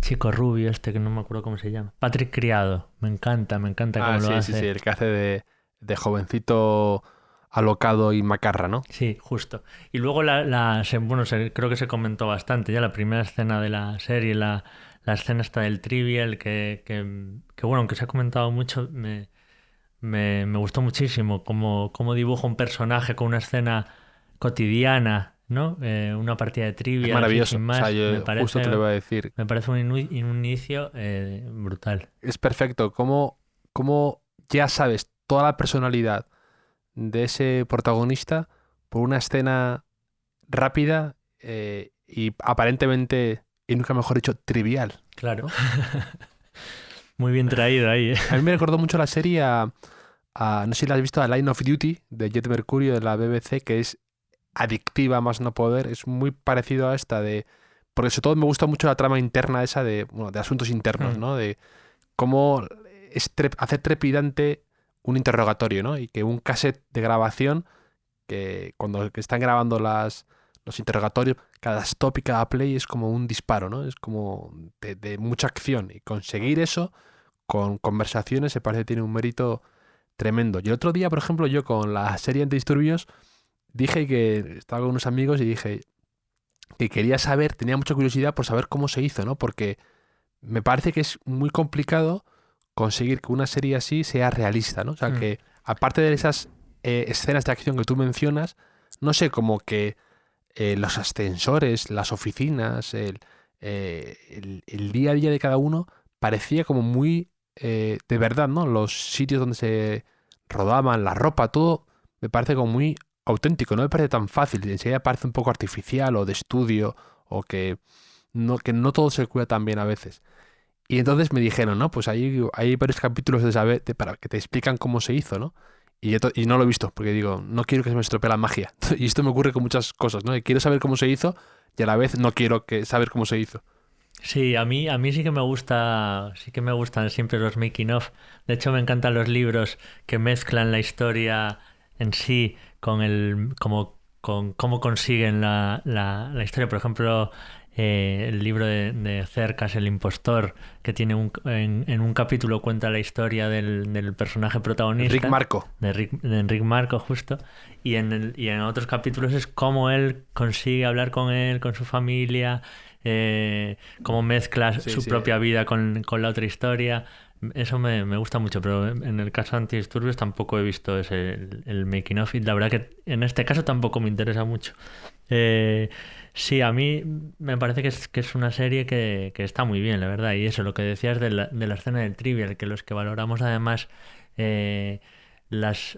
chico rubio este, que no me acuerdo cómo se llama, Patrick Criado. Me encanta cómo lo hace. Sí, el que hace de jovencito alocado y macarra, ¿no? Sí, justo. Y luego creo que se comentó bastante ya la primera escena de la serie, la escena esta del trivial, que bueno, aunque se ha comentado mucho, me gustó muchísimo cómo dibuja un personaje con una escena cotidiana, ¿no? Una partida de trivia. Es maravilloso. Sin más. Justo te lo iba a decir. Me parece un inicio brutal. Es perfecto. Cómo ya sabes toda la personalidad de ese protagonista por una escena rápida y aparentemente, y nunca mejor dicho, trivial. Claro. ¿No? Muy bien traído ahí. A mí me recordó mucho la serie no sé si la has visto, a Line of Duty de Jet Mercurio de la BBC, que es adictiva más no poder. Es muy parecido a esta porque sobre todo me gusta mucho la trama interna esa de asuntos internos, ¿no? De cómo hacer trepidante un interrogatorio, ¿no? Y que un cassette de grabación, que cuando están grabando los interrogatorios, cada stop y cada play es como un disparo, ¿no? Es como de mucha acción. Y conseguir eso con conversaciones se parece que tiene un mérito tremendo. Y el otro día, por ejemplo, yo con la serie Antidisturbios dije que estaba con unos amigos y dije que quería saber, tenía mucha curiosidad por saber cómo se hizo, ¿no? Porque me parece que es muy complicado conseguir que una serie así sea realista, ¿no? O sea, que aparte de esas escenas de acción que tú mencionas, no sé, como que los ascensores, las oficinas, el día a día de cada uno parecía como muy de verdad, ¿no? Los sitios donde se rodaban, la ropa, todo me parece como muy auténtico, no me parece tan fácil, enseguida parece un poco artificial o de estudio o que no todo se cuida tan bien a veces. Y entonces me dijeron, ¿no? Pues hay varios capítulos para que te explican cómo se hizo, ¿no? Y no lo he visto, porque digo, no quiero que se me estropee la magia. Y esto me ocurre con muchas cosas, ¿no? Y quiero saber cómo se hizo y a la vez no quiero saber cómo se hizo. Sí, a mí sí que me gustan siempre los making of. De hecho, me encantan los libros que mezclan la historia en sí con cómo consiguen la historia. Por ejemplo, el libro de Cercas, El impostor, que tiene en un capítulo cuenta la historia del personaje protagonista. Enric Marco. De Enric Marco, justo. Y en otros capítulos es cómo él consigue hablar con él, con su familia, cómo mezcla su propia vida con la otra historia. Eso me gusta mucho, pero en el caso de Antidisturbios tampoco he visto el making of, y la verdad que en este caso tampoco me interesa mucho. Sí, a mí me parece que es una serie que está muy bien, la verdad. Y eso, lo que decías de la escena del trivial, que los que valoramos además las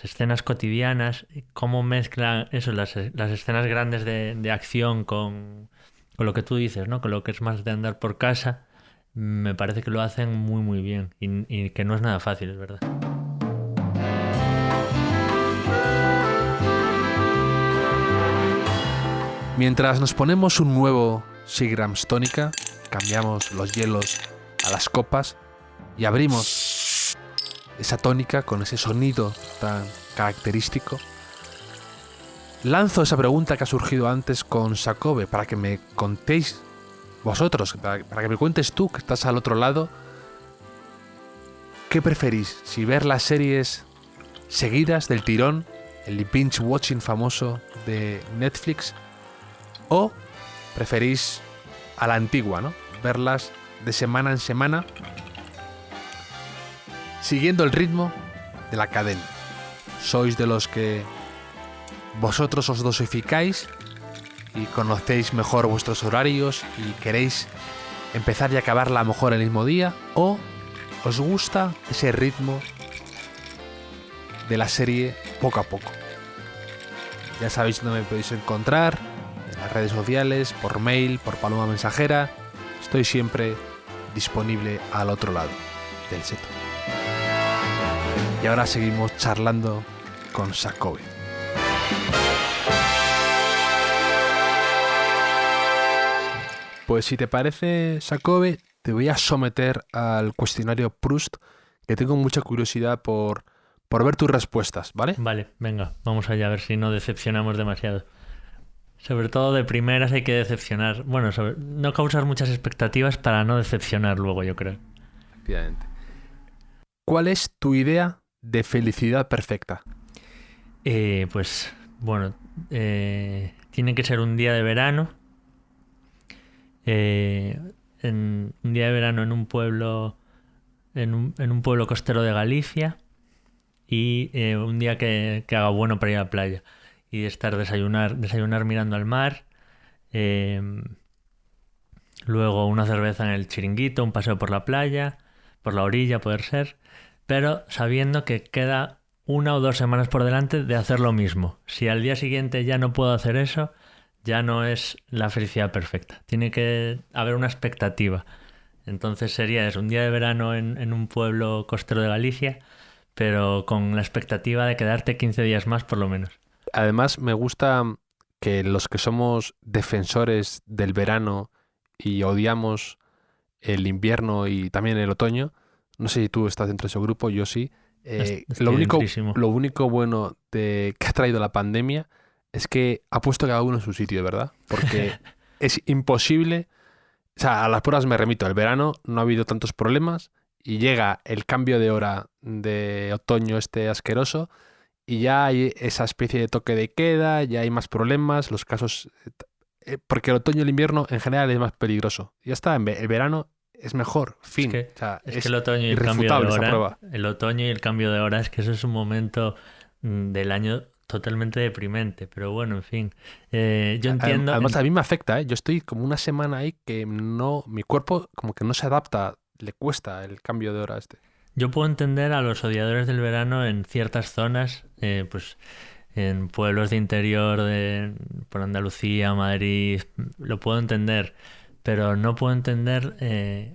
escenas cotidianas, cómo mezclan eso, las escenas grandes de acción con lo que tú dices, ¿no? Con lo que es más de andar por casa, me parece que lo hacen muy muy bien y que no es nada fácil, es verdad. Mientras nos ponemos un nuevo Seagram's tónica, cambiamos los hielos a las copas y abrimos esa tónica con ese sonido tan característico, lanzo esa pregunta que ha surgido antes con Sakobe para que me contéis vosotros, para que me cuentes tú que estás al otro lado, ¿qué preferís? Si ver las series seguidas del tirón, el binge watching famoso de Netflix, o preferís a la antigua, ¿no? Verlas de semana en semana, siguiendo el ritmo de la cadena. ¿Sois de los que vosotros os dosificáis y conocéis mejor vuestros horarios y queréis empezar y acabarla a lo mejor el mismo día, o os gusta ese ritmo de la serie poco a poco? Ya sabéis dónde me podéis encontrar, en las redes sociales, por mail, por paloma mensajera. Estoy siempre disponible al otro lado del seto. Y ahora seguimos charlando con Sakobe. Pues si te parece, Jacobe, te voy a someter al cuestionario Proust, que tengo mucha curiosidad por ver tus respuestas, ¿vale? Vale, venga, vamos allá a ver si no decepcionamos demasiado. Sobre todo de primeras hay que decepcionar. Bueno, no causar muchas expectativas para no decepcionar luego, yo creo. Efectivamente. ¿Cuál es tu idea de felicidad perfecta? Pues, bueno, tiene que ser un día de verano. Un día de verano en un pueblo, en un pueblo costero de Galicia. Y un día que haga bueno para ir a la playa. Y estar desayunar mirando al mar. Luego una cerveza en el chiringuito, un paseo por la playa, por la orilla, poder ser. Pero sabiendo que queda 1 o 2 semanas por delante de hacer lo mismo. Si al día siguiente ya no puedo hacer eso, ya no es la felicidad perfecta. Tiene que haber una expectativa. Entonces sería eso, un día de verano en un pueblo costero de Galicia, pero con la expectativa de quedarte 15 días más por lo menos. Además, me gusta que los que somos defensores del verano y odiamos el invierno y también el otoño, no sé si tú estás dentro de ese grupo, yo sí. Estoy Lo dentrísimo. único bueno que ha traído la pandemia es que ha puesto cada uno en su sitio, ¿verdad? Porque es imposible, o sea, a las pruebas me remito, el verano no ha habido tantos problemas y llega el cambio de hora de otoño este asqueroso y ya hay esa especie de toque de queda, ya hay más problemas, los casos... porque el otoño y el invierno en general es más peligroso. Ya está, el verano es mejor, fin. Es O sea, que el otoño y el cambio de irrefutable esa hora, prueba. el otoño y el cambio de hora, es que eso es un momento del año totalmente deprimente. Pero bueno, en fin. Yo entiendo. Además, a mí me afecta, ¿eh? Yo estoy como una semana ahí que no, mi cuerpo como que no se adapta, le cuesta el cambio de hora este. Yo puedo entender a los odiadores del verano en ciertas zonas, pues en pueblos de interior, por Andalucía, Madrid, lo puedo entender. Pero no puedo entender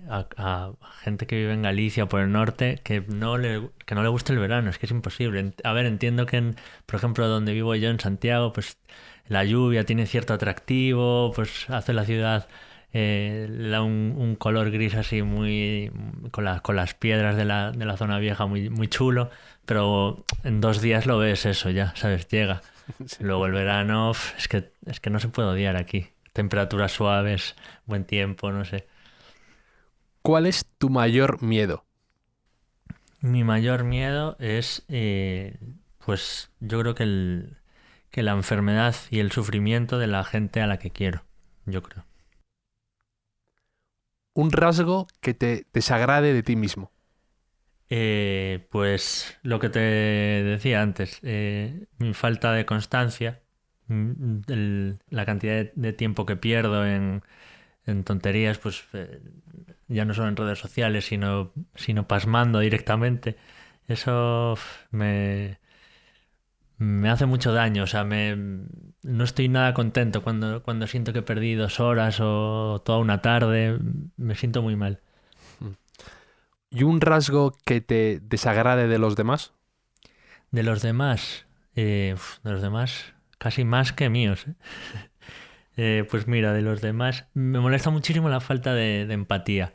a gente que vive en Galicia por el norte que no le guste el verano. Es que es imposible. A ver, entiendo que, por ejemplo, donde vivo yo en Santiago, pues la lluvia tiene cierto atractivo, pues hace la ciudad, le da un color gris así muy con las piedras de la zona vieja muy, muy chulo, pero en 2 días lo ves eso ya, ¿sabes? Llega. Sí. Luego el verano, es que no se puede odiar aquí. Temperaturas suaves, buen tiempo, no sé. ¿Cuál es tu mayor miedo? Mi mayor miedo es, pues yo creo que la enfermedad y el sufrimiento de la gente a la que quiero, yo creo. Un rasgo que te desagrade de ti mismo. Pues lo que te decía antes, mi falta de constancia, la cantidad de tiempo que pierdo en tonterías, pues ya no solo en redes sociales, sino pasmando directamente. Eso me hace mucho daño. O sea, no estoy nada contento cuando siento que perdí 2 horas o toda una tarde. Me siento muy mal. ¿Y un rasgo que te desagrade de los demás? De los demás, casi más que míos. Pues mira, de los demás, me molesta muchísimo la falta de empatía.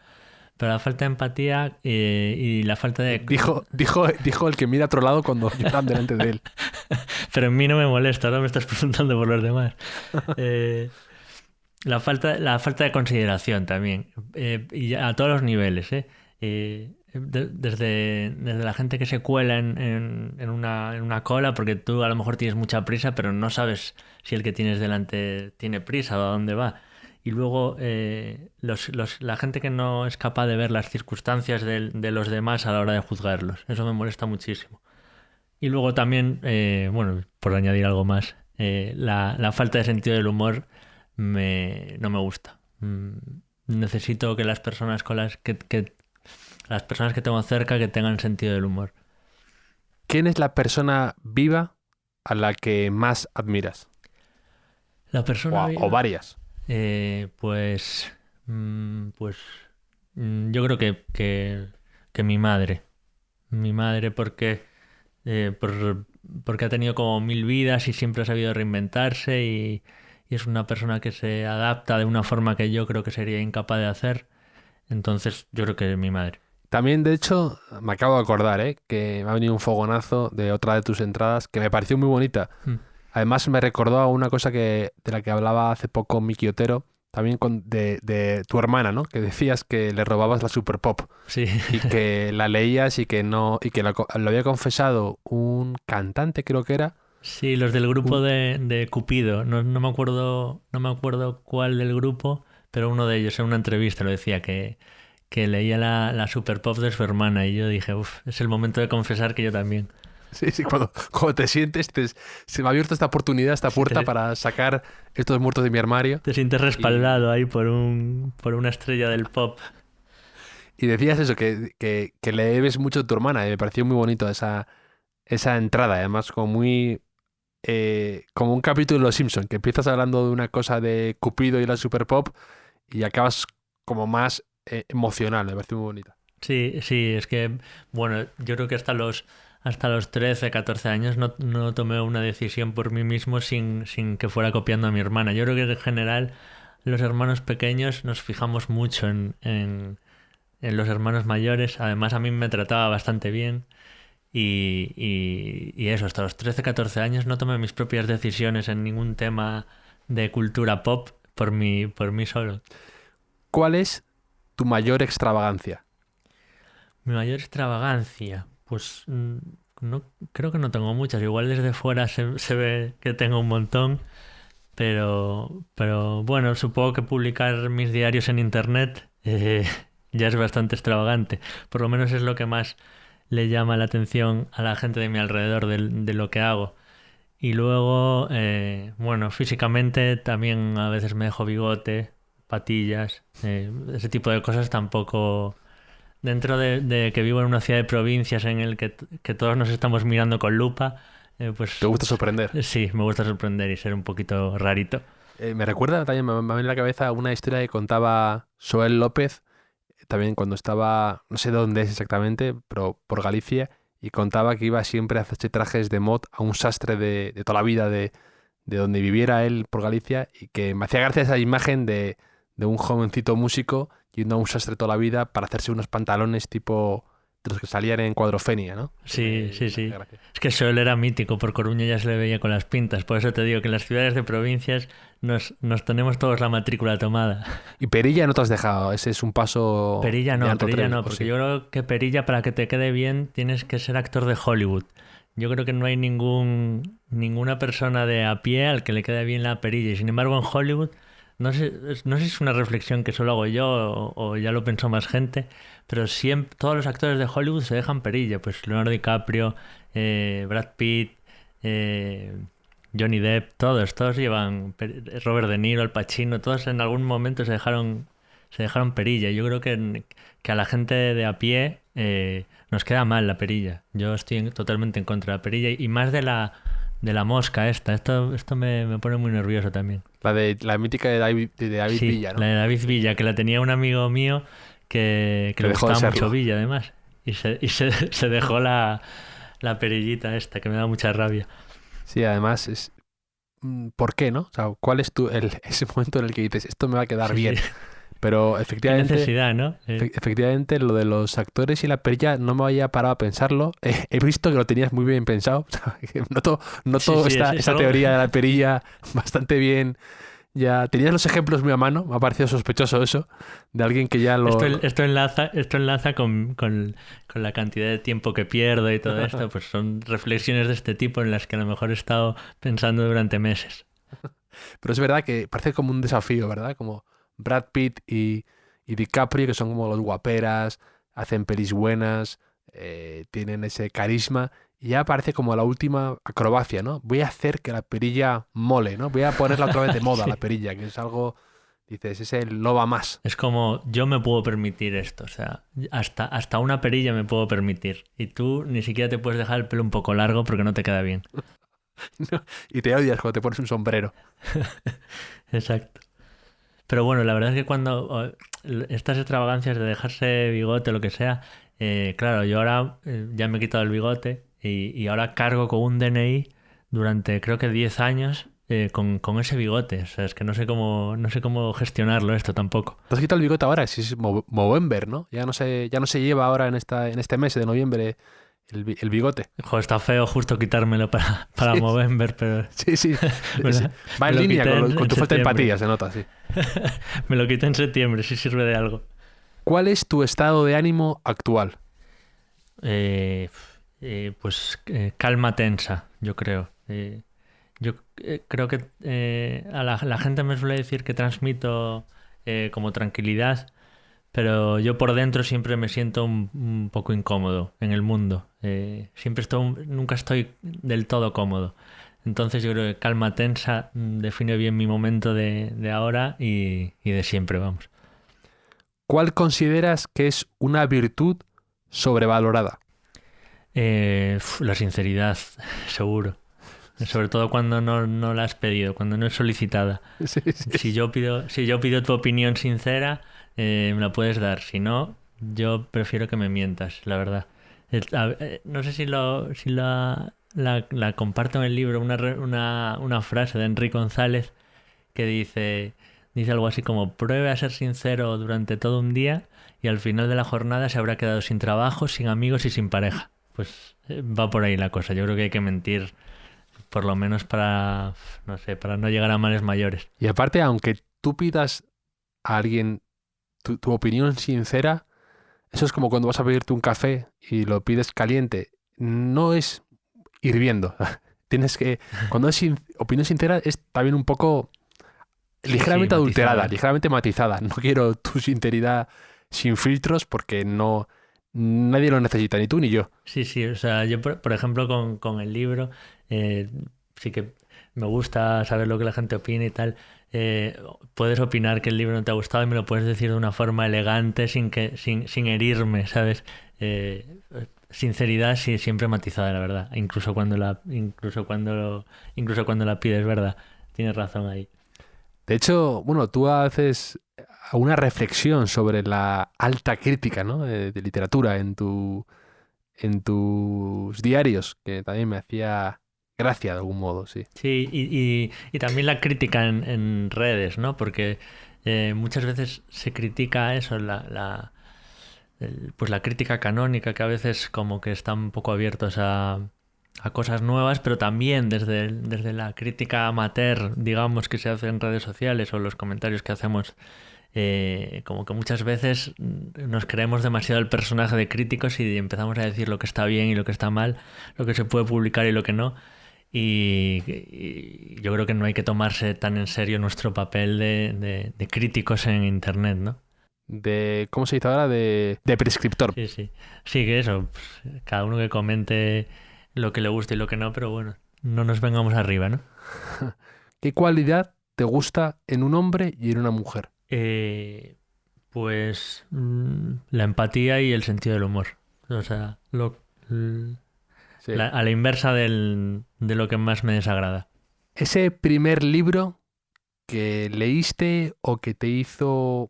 Pero la falta de empatía y la falta de... Dijo el que mira a otro lado cuando lloran delante de él. Pero en mí no me molesta, ahora me estás preguntando por los demás. La falta de consideración también. Y a todos los niveles, ¿eh? Desde la gente que se cuela en una cola porque tú a lo mejor tienes mucha prisa, pero no sabes si el que tienes delante tiene prisa o a dónde va. Y luego la gente que no es capaz de ver las circunstancias de los demás a la hora de juzgarlos. Eso me molesta muchísimo. Y luego también, bueno, por añadir algo más, la falta de sentido del humor no me gusta. Necesito que las personas las personas que tengo cerca que tengan sentido del humor. ¿Quién es la persona viva a la que más admiras? La persona O varias. Pues yo creo que mi madre. Mi madre porque ha tenido como 1000 vidas y siempre ha sabido reinventarse y y es una persona que se adapta de una forma que yo creo que sería incapaz de hacer. Entonces yo creo que mi madre. También, de hecho, me acabo de acordar, que me ha venido un fogonazo de otra de tus entradas que me pareció muy bonita. Mm. Además, me recordó a una cosa de la que hablaba hace poco Miki Otero, también de tu hermana, ¿no? Que decías que le robabas la Super Pop Sí. y que la leías y que no, y que lo había confesado un cantante, creo que era. Sí, los del grupo de Cupido. No me acuerdo cuál del grupo, pero uno de ellos en una entrevista lo decía que leía la Super Pop de su hermana y yo dije, es el momento de confesar que yo también. Sí, sí, cuando te sientes, se me ha abierto esta oportunidad, esta puerta para sacar estos muertos de mi armario. Te sientes respaldado ahí por una estrella del pop. Y decías eso, que le debes mucho a tu hermana, y me pareció muy bonito esa entrada, además como muy... como un capítulo de Los Simpson, que empiezas hablando de una cosa de Cupido y la Super Pop y acabas como más emocional, me pareció muy bonita. Sí, es que, bueno, yo creo que hasta los 13, 14 años no tomé una decisión por mí mismo sin que fuera copiando a mi hermana. Yo creo que en general los hermanos pequeños nos fijamos mucho en los hermanos mayores. Además a mí me trataba bastante bien y eso, hasta los 13, 14 años no tomé mis propias decisiones en ningún tema de cultura pop por mí solo. ¿Cuál es tu mayor extravagancia? Mi mayor extravagancia, pues no creo que no tengo muchas. Igual desde fuera se ve que tengo un montón, pero bueno, supongo que publicar mis diarios en internet ya es bastante extravagante. Por lo menos es lo que más le llama la atención a la gente de mi alrededor de lo que hago. Y luego, bueno, físicamente también a veces me dejo bigote, patillas, ese tipo de cosas tampoco... Dentro de que vivo en una ciudad de provincias en el que todos nos estamos mirando con lupa, pues... ¿Te gusta sorprender? Sí, me gusta sorprender y ser un poquito rarito. Me recuerda también, me viene a la cabeza una historia que contaba Joel López, también cuando estaba, no sé dónde es exactamente, pero por Galicia, y contaba que iba siempre a hacerse trajes de mod a un sastre de toda la vida de donde viviera él por Galicia, y que me hacía gracia esa imagen de un jovencito músico yendo a un sastre toda la vida para hacerse unos pantalones tipo de los que salían en Cuadrofenia, ¿no? Sí. Es que Joel era mítico, por Coruña ya se le veía con las pintas. Por eso te digo que en las ciudades de provincias nos tenemos todos la matrícula tomada. Y perilla no te has dejado, ese es un paso... Perilla no, porque sí. yo creo que perilla, para que te quede bien, tienes que ser actor de Hollywood. Yo creo que no hay ninguna persona de a pie al que le quede bien la perilla. Y sin embargo en Hollywood... No sé si es una reflexión que solo hago yo o ya lo pensó más gente, pero siempre todos los actores de Hollywood se dejan perilla. Pues Leonardo DiCaprio, Brad Pitt, Johnny Depp, todos llevan Robert De Niro, Al Pacino, todos en algún momento se dejaron perilla. Yo creo que a la gente de a pie nos queda mal la perilla. Yo estoy totalmente en contra de la perilla y más de la mosca esta. Esto me pone muy nervioso también. La mítica de David Sí, Villa, ¿no? La de David Villa, que la tenía un amigo mío que le gustaba mucho Villa, además. Y se dejó la perillita esta, que me da mucha rabia. Sí, además es... ¿Por qué, no? O sea, ¿cuál es ese momento en el que dices, esto me va a quedar bien? Sí. Pero efectivamente... Qué necesidad, ¿no? Efectivamente, lo de los actores y la perilla no me había parado a pensarlo. He visto que lo tenías muy bien pensado. Noto esta teoría de la perilla bastante bien. Ya tenías los ejemplos muy a mano. Me ha parecido sospechoso eso. De alguien que ya lo... Esto enlaza con la cantidad de tiempo que pierdo y todo esto. Pues son reflexiones de este tipo en las que a lo mejor he estado pensando durante meses. Pero es verdad que parece como un desafío, ¿verdad? Como Brad Pitt y DiCaprio, que son como los guaperas, hacen pelis buenas, tienen ese carisma, y ya parece como la última acrobacia, ¿no? Voy a hacer que la perilla mole, ¿no? Voy a ponerla otra vez de moda, Sí. La perilla, que es algo, dices, es el no va más. Es como, yo me puedo permitir esto, o sea, hasta una perilla me puedo permitir. Y tú ni siquiera te puedes dejar el pelo un poco largo porque no te queda bien. Y te odias cuando te pones un sombrero. Exacto. Pero bueno, la verdad es que cuando estas extravagancias de dejarse bigote o lo que sea, claro, yo ahora ya me he quitado el bigote y ahora cargo con un DNI durante creo que 10 años con ese bigote. O sea, es que no sé cómo gestionarlo esto tampoco. Te has quitado el bigote ahora, si es Movember, ¿no? Ya no se lleva ahora en este mes de noviembre el bigote. Joder, está feo justo quitármelo para Sí. Movember, pero Sí, sí. Me Sí. lo- Va en me lo línea quité con en tu falta de septiembre. empatía, se nota, sí. me lo quité en septiembre, si sirve de algo. ¿Cuál es tu estado de ánimo actual? Pues calma tensa, yo creo. Yo creo que la gente me suele decir que transmito como tranquilidad, pero yo por dentro siempre me siento un poco incómodo en el mundo. Nunca estoy del todo cómodo. Entonces yo creo que calma tensa define bien mi momento de ahora y de siempre, vamos. ¿Cuál consideras que es una virtud sobrevalorada? La sinceridad, seguro. Sobre todo cuando no la has pedido, cuando no es solicitada. Sí, sí. Si yo pido tu opinión sincera, me la puedes dar. Si no, yo prefiero que me mientas, la verdad. No sé si la comparto en el libro, una frase de Enrique González que dice algo así como: pruebe a ser sincero durante todo un día y al final de la jornada se habrá quedado sin trabajo, sin amigos y sin pareja. Pues va por ahí la cosa. Yo creo que hay que mentir, por lo menos para no llegar a males mayores. Y aparte, aunque tú pidas a alguien tu opinión sincera, eso es como cuando vas a pedirte un café y lo pides caliente. No es hirviendo. Cuando es opinión sincera, es también un poco ligeramente sí, adulterada, matizada. ligeramente matizada. No quiero tu sinceridad sin filtros porque nadie lo necesita, ni tú ni yo. Sí, o sea, yo por ejemplo con el libro sí que me gusta saber lo que la gente opina y tal. Puedes opinar que el libro no te ha gustado y me lo puedes decir de una forma elegante sin herirme, ¿sabes? Sinceridad sí, siempre matizada, la verdad. Incluso cuando la pides, ¿verdad? Tienes razón ahí. De hecho, bueno, tú haces una reflexión sobre la alta crítica, ¿no? de literatura en tus diarios, que también me hacía gracia de algún modo, sí. Sí, y también la crítica en redes, ¿no? Porque muchas veces se critica eso, pues la crítica canónica, que a veces como que están un poco abiertos a cosas nuevas, pero también desde la crítica amateur, digamos, que se hace en redes sociales o los comentarios que hacemos, como que muchas veces nos creemos demasiado el personaje de críticos y empezamos a decir lo que está bien y lo que está mal, lo que se puede publicar y lo que no. Y yo creo que no hay que tomarse tan en serio nuestro papel de críticos en Internet, ¿no? ¿Cómo se dice ahora? De prescriptor. Sí, sí. Sí, que eso, pues, cada uno que comente lo que le guste y lo que no, pero bueno, no nos vengamos arriba, ¿no? ¿Qué cualidad te gusta en un hombre y en una mujer? Pues la empatía y el sentido del humor. O sea, Sí. a la inversa de lo que más me desagrada. Ese primer libro que leíste o que te hizo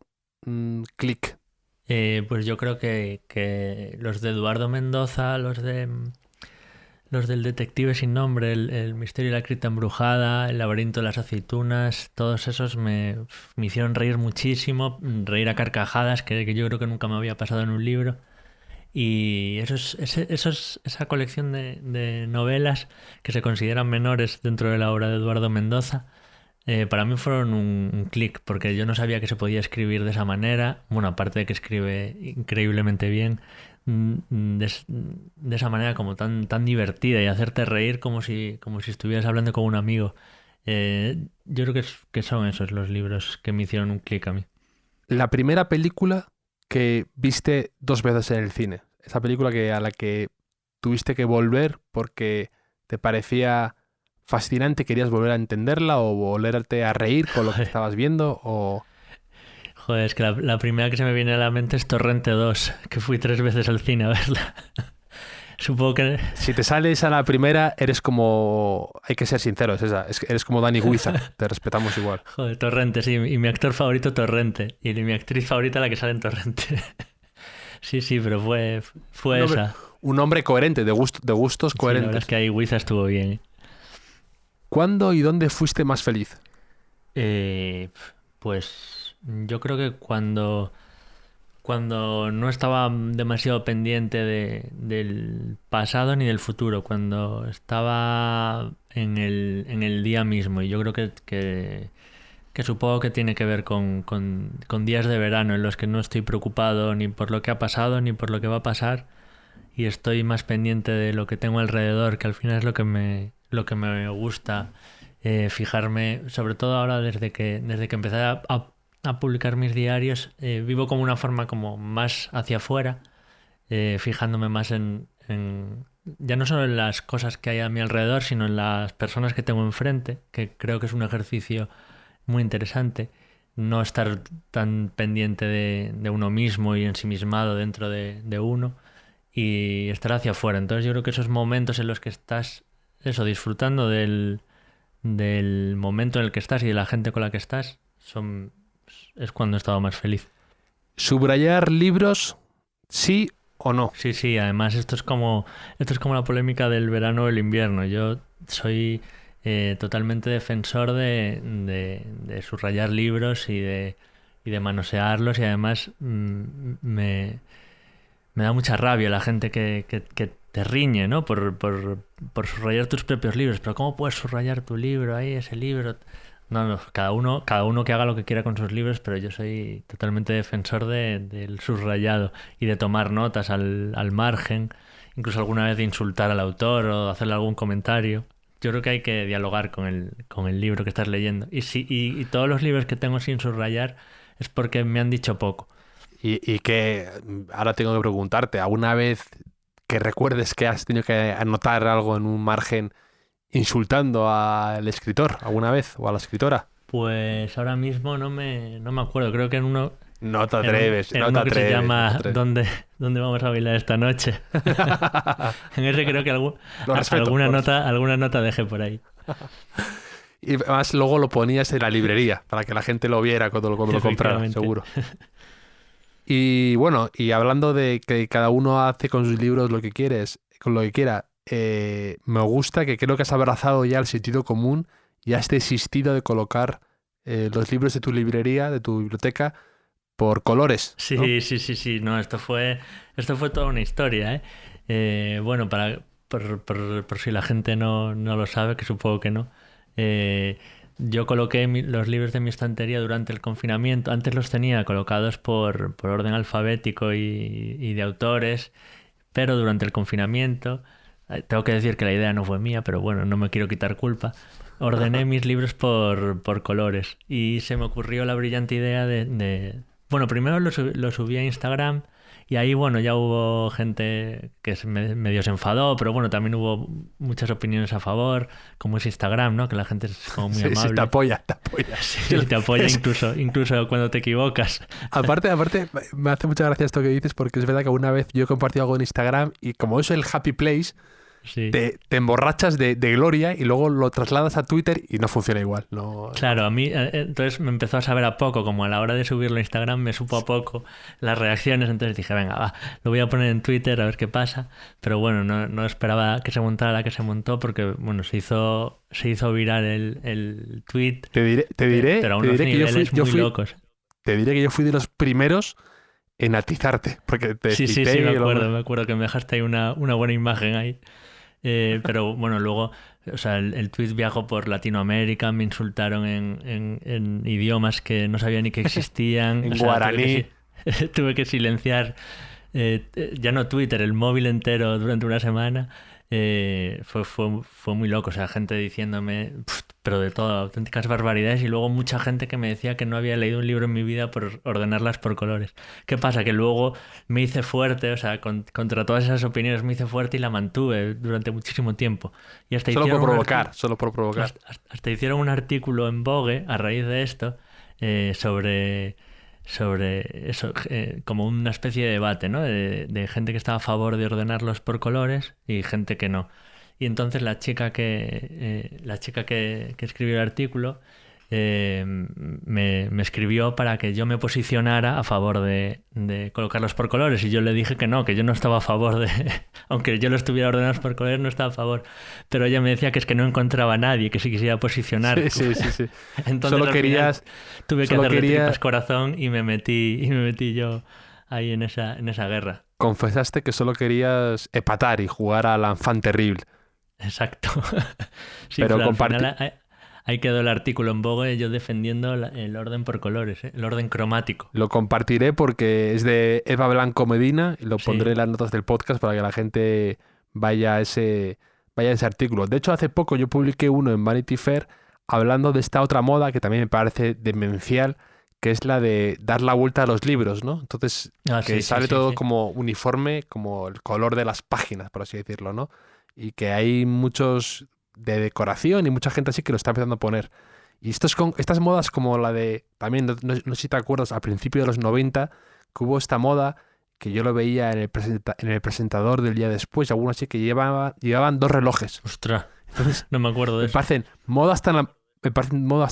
clic. Pues yo creo que los de Eduardo Mendoza, los del Detective sin nombre, el misterio de la cripta embrujada, el laberinto de las aceitunas, todos esos me hicieron reír muchísimo, reír a carcajadas, que yo creo que nunca me había pasado en un libro. Y esa colección de novelas que se consideran menores dentro de la obra de Eduardo Mendoza, para mí fueron un clic, porque yo no sabía que se podía escribir de esa manera. Bueno, aparte de que escribe increíblemente bien, de esa manera como tan divertida y hacerte reír como si estuvieras hablando con un amigo. Yo creo que son esos los libros que me hicieron un clic a mí. La primera película que viste 2 veces en el cine. Esa película a la que tuviste que volver porque te parecía fascinante, querías volver a entenderla o volverte a reír con lo que estabas viendo o... Joder, es que la primera que se me viene a la mente es Torrente 2, que fui 3 veces al cine a verla. Supongo que... Si te sales a la primera, eres como... Hay que ser sincero, eres como Dani Guiza, te respetamos igual. Joder, Torrente, sí, y mi actor favorito Torrente, y mi actriz favorita la que sale en Torrente. Sí, pero fue esa. Un hombre coherente, de gustos Sí, la verdad coherentes. es que ahí Guiza estuvo bien. ¿Cuándo y dónde fuiste más feliz? Pues yo creo que cuando no estaba demasiado pendiente del pasado ni del futuro, cuando estaba en el día mismo. Y yo creo que supongo que tiene que ver con días de verano en los que no estoy preocupado ni por lo que ha pasado ni por lo que va a pasar, y estoy más pendiente de lo que tengo alrededor, que al final es lo que me gusta, fijarme, sobre todo ahora desde que empecé a publicar mis diarios. Vivo como una forma como más hacia afuera, fijándome más en ya no solo en las cosas que hay a mi alrededor, sino en las personas que tengo enfrente, que creo que es un ejercicio muy interesante. No estar tan pendiente de uno mismo y ensimismado dentro de uno, y estar hacia afuera. Entonces yo creo que esos momentos en los que estás disfrutando del momento en el que estás y de la gente con la que estás, es cuando he estado más feliz. ¿Subrayar libros, sí o no? Sí, además esto es como la polémica del verano o el invierno. Yo soy totalmente defensor de subrayar libros y de manosearlos, y además me da mucha rabia la gente que te riñe, ¿no? Por subrayar tus propios libros. Pero ¿cómo puedes subrayar tu libro ahí, ese libro? No, cada uno que haga lo que quiera con sus libros, pero yo soy totalmente defensor del subrayado y de tomar notas al margen, incluso alguna vez de insultar al autor o hacerle algún comentario. Yo creo que hay que dialogar con el libro que estás leyendo. Y todos los libros que tengo sin subrayar es porque me han dicho poco. Y que ahora tengo que preguntarte, ¿alguna vez que recuerdes que has tenido que anotar algo en un margen insultando al escritor alguna vez o a la escritora? Pues ahora mismo no me acuerdo. Creo que en uno... No te atreves, en no uno te que se atreves. llama no te atreves. ¿Dónde vamos a bailar esta noche? En ese creo que Lo respeto, alguna lo respeto. nota dejé por ahí. Y además luego lo ponías en la librería para que la gente lo viera cuando lo comprara, Efectivamente. seguro. Y bueno, y hablando de que cada uno hace con sus libros lo que quieres, con lo que quiera, me gusta que creo que has abrazado ya el sentido común y has desistido de colocar los libros de tu librería, de tu biblioteca, por colores, ¿no? Sí. No, esto fue toda una historia, ¿eh? Bueno, por si la gente no lo sabe, que supongo que no. Yo coloqué los libros de mi estantería durante el confinamiento. Antes los tenía colocados por orden alfabético y de autores, pero durante el confinamiento, tengo que decir que la idea no fue mía, pero bueno, no me quiero quitar culpa. Ordené mis libros por colores, y se me ocurrió la brillante idea bueno, primero lo subí a Instagram, y ahí, bueno, ya hubo gente que medio se enfadó, pero bueno, también hubo muchas opiniones a favor, como es Instagram, ¿no? Que la gente es como muy Sí, amable. te apoya. Sí, te apoya incluso cuando te equivocas. Aparte, me hace mucha gracia esto que dices, porque es verdad que una vez yo he compartido algo en Instagram y como es el happy place, Sí. te emborrachas de gloria y luego lo trasladas a Twitter y no funciona igual. No, Claro, a mí entonces me empezó a saber a poco, como a la hora de subirlo a Instagram me supo a poco las reacciones, entonces dije, venga, va, lo voy a poner en Twitter a ver qué pasa, pero bueno, no esperaba que se montara la que se montó, porque bueno, se hizo viral el tweet, Te diré pero a te unos diré que niveles yo muy fui, locos. te diré que yo fui de los primeros en atizarte, porque te Sí, cité me y acuerdo que me dejaste ahí una buena imagen ahí. Pero bueno, luego, o sea, el tweet viajó por Latinoamérica, me insultaron en idiomas que no sabía ni que existían. En O sea, guaraní. tuve que silenciar, ya no Twitter, el móvil entero durante una semana. Fue muy loco, o sea, gente diciéndome, pero de todo, auténticas barbaridades, y luego mucha gente que me decía que no había leído un libro en mi vida por ordenarlas por colores. ¿Qué pasa? Que luego me hice fuerte, o sea, contra todas esas opiniones me hice fuerte y la mantuve durante muchísimo tiempo. Y hasta Solo por hicieron provocar. hasta hicieron un artículo en Vogue a raíz de esto, sobre eso, como una especie de debate, ¿no? De gente que estaba a favor de ordenarlos por colores y gente que no. Y entonces la chica que escribió el artículo me escribió para que yo me posicionara a favor de colocarlos por colores, y yo le dije que no, que yo no estaba a favor de... Aunque yo lo estuviera ordenados por colores, no estaba a favor. Pero ella me decía que es que no encontraba a nadie que se quisiera posicionar. Sí. Entonces Solo querías... tuve que hacer de tripas corazón y me metí yo ahí en esa guerra. Confesaste que solo querías empatar y jugar a l'enfant terrible. Exacto. Sí, pero al final ahí quedó el artículo en Vogue, yo defendiendo el orden por colores, el orden cromático. Lo compartiré porque es de Eva Blanco Medina y lo Sí. pondré en las notas del podcast para que la gente vaya a ese artículo. De hecho, hace poco yo publiqué uno en Vanity Fair hablando de esta otra moda que también me parece demencial, que es la de dar la vuelta a los libros, ¿no? Entonces, que sale todo como uniforme, como el color de las páginas, por así decirlo, ¿no? Y que hay muchos de decoración y mucha gente así que lo está empezando a poner. Y estas modas como la de, también, no sé si te acuerdas, al principio de los 90, que hubo esta moda que yo lo veía en el presentador del día después, algunos así que llevaban 2 relojes. Ostras, Entonces, no me acuerdo de me eso. parecen modas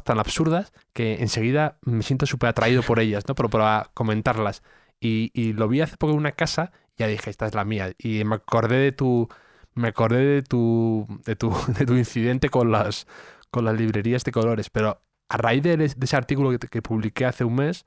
tan absurdas que enseguida me siento súper atraído por ellas, ¿no? Pero para comentarlas. Y lo vi hace poco en una casa y ya dije, esta es la mía. Y me acordé de tu incidente con las librerías de colores. Pero a raíz de ese artículo que publiqué hace un mes,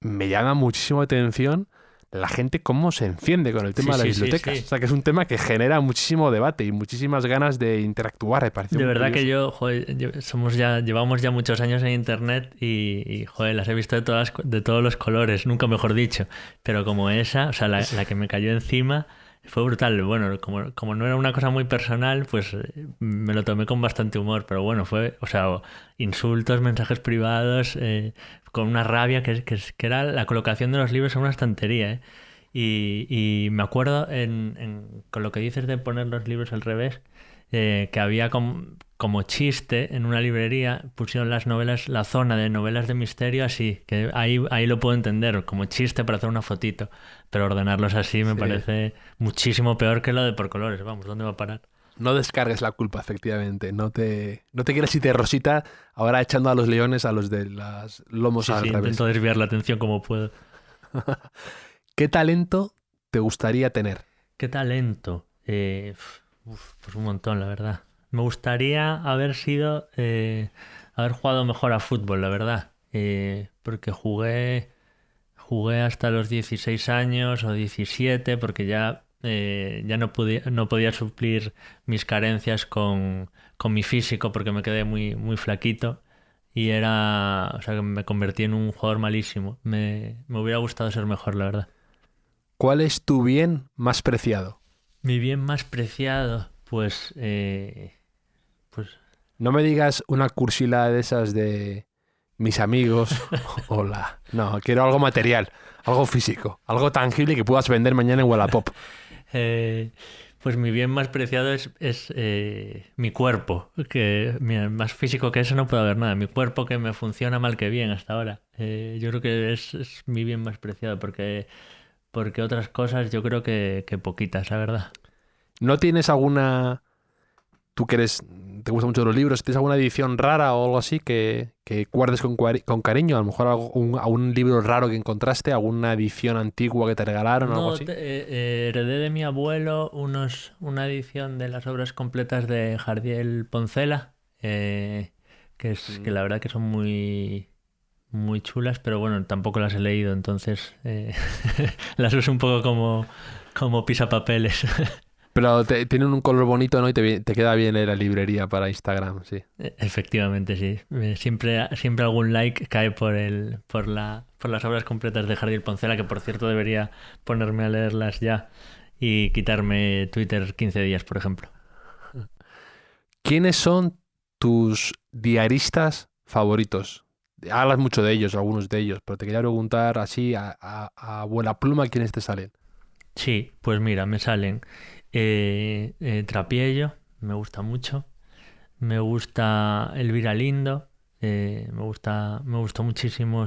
me llama muchísimo la atención la gente cómo se enciende con el tema de las bibliotecas. Sí. O sea, que es un tema que genera muchísimo debate y muchísimas ganas de interactuar, me parece. De muy verdad curioso. llevamos ya muchos años en internet y joder, las he visto de todos los colores, nunca mejor dicho. Pero como esa, o sea, la que me cayó encima fue brutal. Bueno, como no era una cosa muy personal, pues me lo tomé con bastante humor. Pero bueno, o sea, insultos, mensajes privados, con una rabia que era la colocación de los libros en una estantería, ¿eh? Y me acuerdo con lo que dices de poner los libros al revés, que había como chiste en una librería, pusieron la zona de novelas de misterio así, que ahí lo puedo entender, como chiste para hacer una fotito, pero ordenarlos así me parece muchísimo peor que lo de por colores. Vamos, ¿dónde va a parar? No descargues la culpa, efectivamente. No te quieras ir de rosita ahora echando a los leones a los de las lomos al revés. Intento desviar la atención como puedo. ¿Qué talento te gustaría tener? ¿Qué talento? Pues un montón, la verdad. Me gustaría haber jugado mejor a fútbol, la verdad. Porque jugué hasta los 16 años o 17, porque ya no podía suplir mis carencias con mi físico, porque me quedé muy, muy flaquito. Y o sea, que me convertí en un jugador malísimo. Me hubiera gustado ser mejor, la verdad. ¿Cuál es tu bien más preciado? Mi bien más preciado, pues No me digas una cursilada de esas de mis amigos. Hola. No, quiero algo material, algo físico, algo tangible que puedas vender mañana en Wallapop. Pues mi bien más preciado es mi cuerpo, que mira, más físico que eso no puede haber nada. Mi cuerpo, que me funciona mal que bien hasta ahora. Yo creo que es mi bien más preciado, porque otras cosas yo creo que poquitas, la verdad. ¿No tienes alguna... Tú que te gustan mucho los libros, ¿tienes alguna edición rara o algo así que guardes con cariño? A lo mejor algún libro raro que encontraste, alguna edición antigua que te regalaron o algo así. Heredé de mi abuelo una edición de las obras completas de Jardiel Poncela, que la verdad que son muy, muy chulas, pero bueno, tampoco las he leído, entonces las uso un poco como pisapapeles. Pero tienen un color bonito, ¿no? Y te queda bien en la librería para Instagram, sí. Efectivamente, sí. Siempre algún like cae por las obras completas de Jardiel Poncela, que por cierto debería ponerme a leerlas ya y quitarme Twitter 15 días, por ejemplo. ¿Quiénes son tus diaristas favoritos? Hablas mucho de ellos, algunos de ellos, pero te quería preguntar así a buena pluma quiénes te salen. Sí, pues mira, me salen Trapiello, me gusta mucho. Me gusta Elvira Lindo, me gustó muchísimo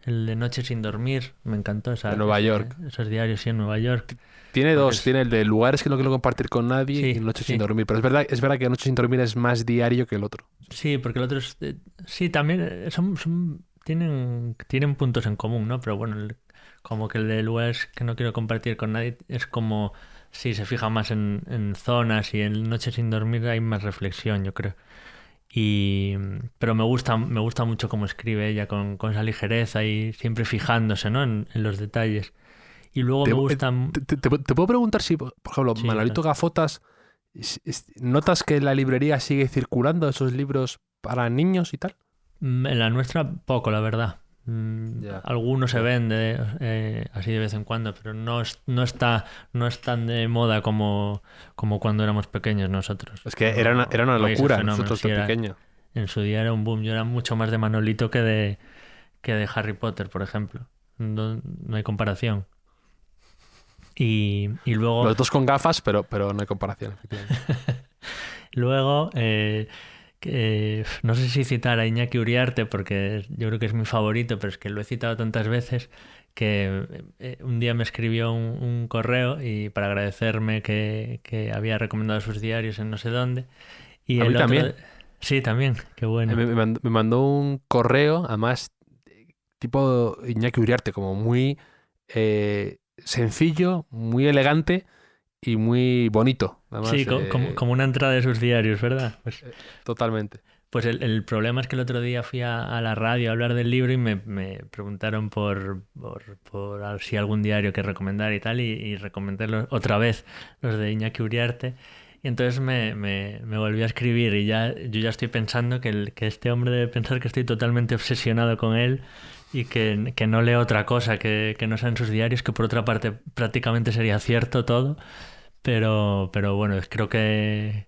el de Noche sin dormir, me encantó De Nueva York. Esos diarios, sí, en Nueva York. Tiene dos, tiene el de lugares que no quiero compartir con nadie Sí, y Noche sí. sin dormir. Pero es verdad que Noche sin dormir es más diario que el otro. Sí, porque el otro es... sí, también tienen puntos en común, ¿no? Pero bueno, como que el de lugares que no quiero compartir con nadie es como... Sí, se fija más en zonas y en Noche sin dormir hay más reflexión, yo creo. Pero me gusta mucho cómo escribe ella con esa ligereza y siempre fijándose, ¿no? En los detalles. Y luego Te, me eh, gusta... te puedo preguntar si, por ejemplo, Sí, Manolito Gafotas, ¿notas que en la librería sigue circulando esos libros para niños y tal? En la nuestra poco, la verdad. Ya. Algunos se vende así de vez en cuando, pero no es tan de moda como cuando éramos pequeños nosotros. Es que era una No hay ese locura fenómeno, nosotros sí, de pequeño. en su día era un boom. Yo era mucho más de Manolito que de Harry Potter, por ejemplo. No hay comparación. Y luego... Los dos con gafas, pero no hay comparación, efectivamente. Luego, no sé si citar a Iñaki Uriarte, porque yo creo que es mi favorito, pero es que lo he citado tantas veces que un día me escribió un correo y para agradecerme que había recomendado sus diarios en no sé dónde. Y A mí también. Sí, también, qué bueno. Me mandó un correo, además, tipo Iñaki Uriarte, como muy sencillo, muy elegante y muy bonito. Además, Sí, como una entrada de sus diarios, ¿verdad? Totalmente. Pues el problema es que el otro día fui a la radio a hablar del libro y me preguntaron por si algún diario que recomendar y tal, y recomendé otra vez los de Iñaki Uriarte. Y entonces me volví a escribir y yo ya estoy pensando que este hombre debe pensar que estoy totalmente obsesionado con él y que no leo otra cosa que no sean sus diarios, que por otra parte prácticamente sería cierto todo. Pero bueno, creo que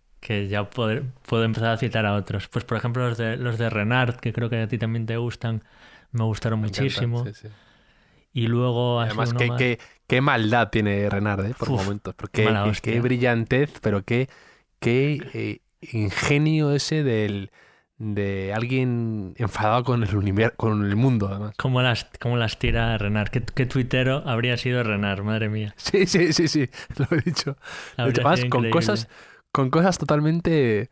ya puedo empezar a citar a otros. Pues por ejemplo los de Renard, que creo que a ti también te gustan, me gustaron Me encantan, muchísimo. sí, sí. Y luego Y así además, uno más... qué maldad tiene Renard, por Uf, momentos. qué Porque mala qué hostia. brillantez, pero qué ingenio ese de alguien enfadado con el universo, con el mundo, además. ¿Cómo las tira Renard? ¿Qué tuitero habría sido Renard? Madre mía. Sí, lo he dicho. Lo he dicho. Habría Además, sido increíble. con cosas totalmente...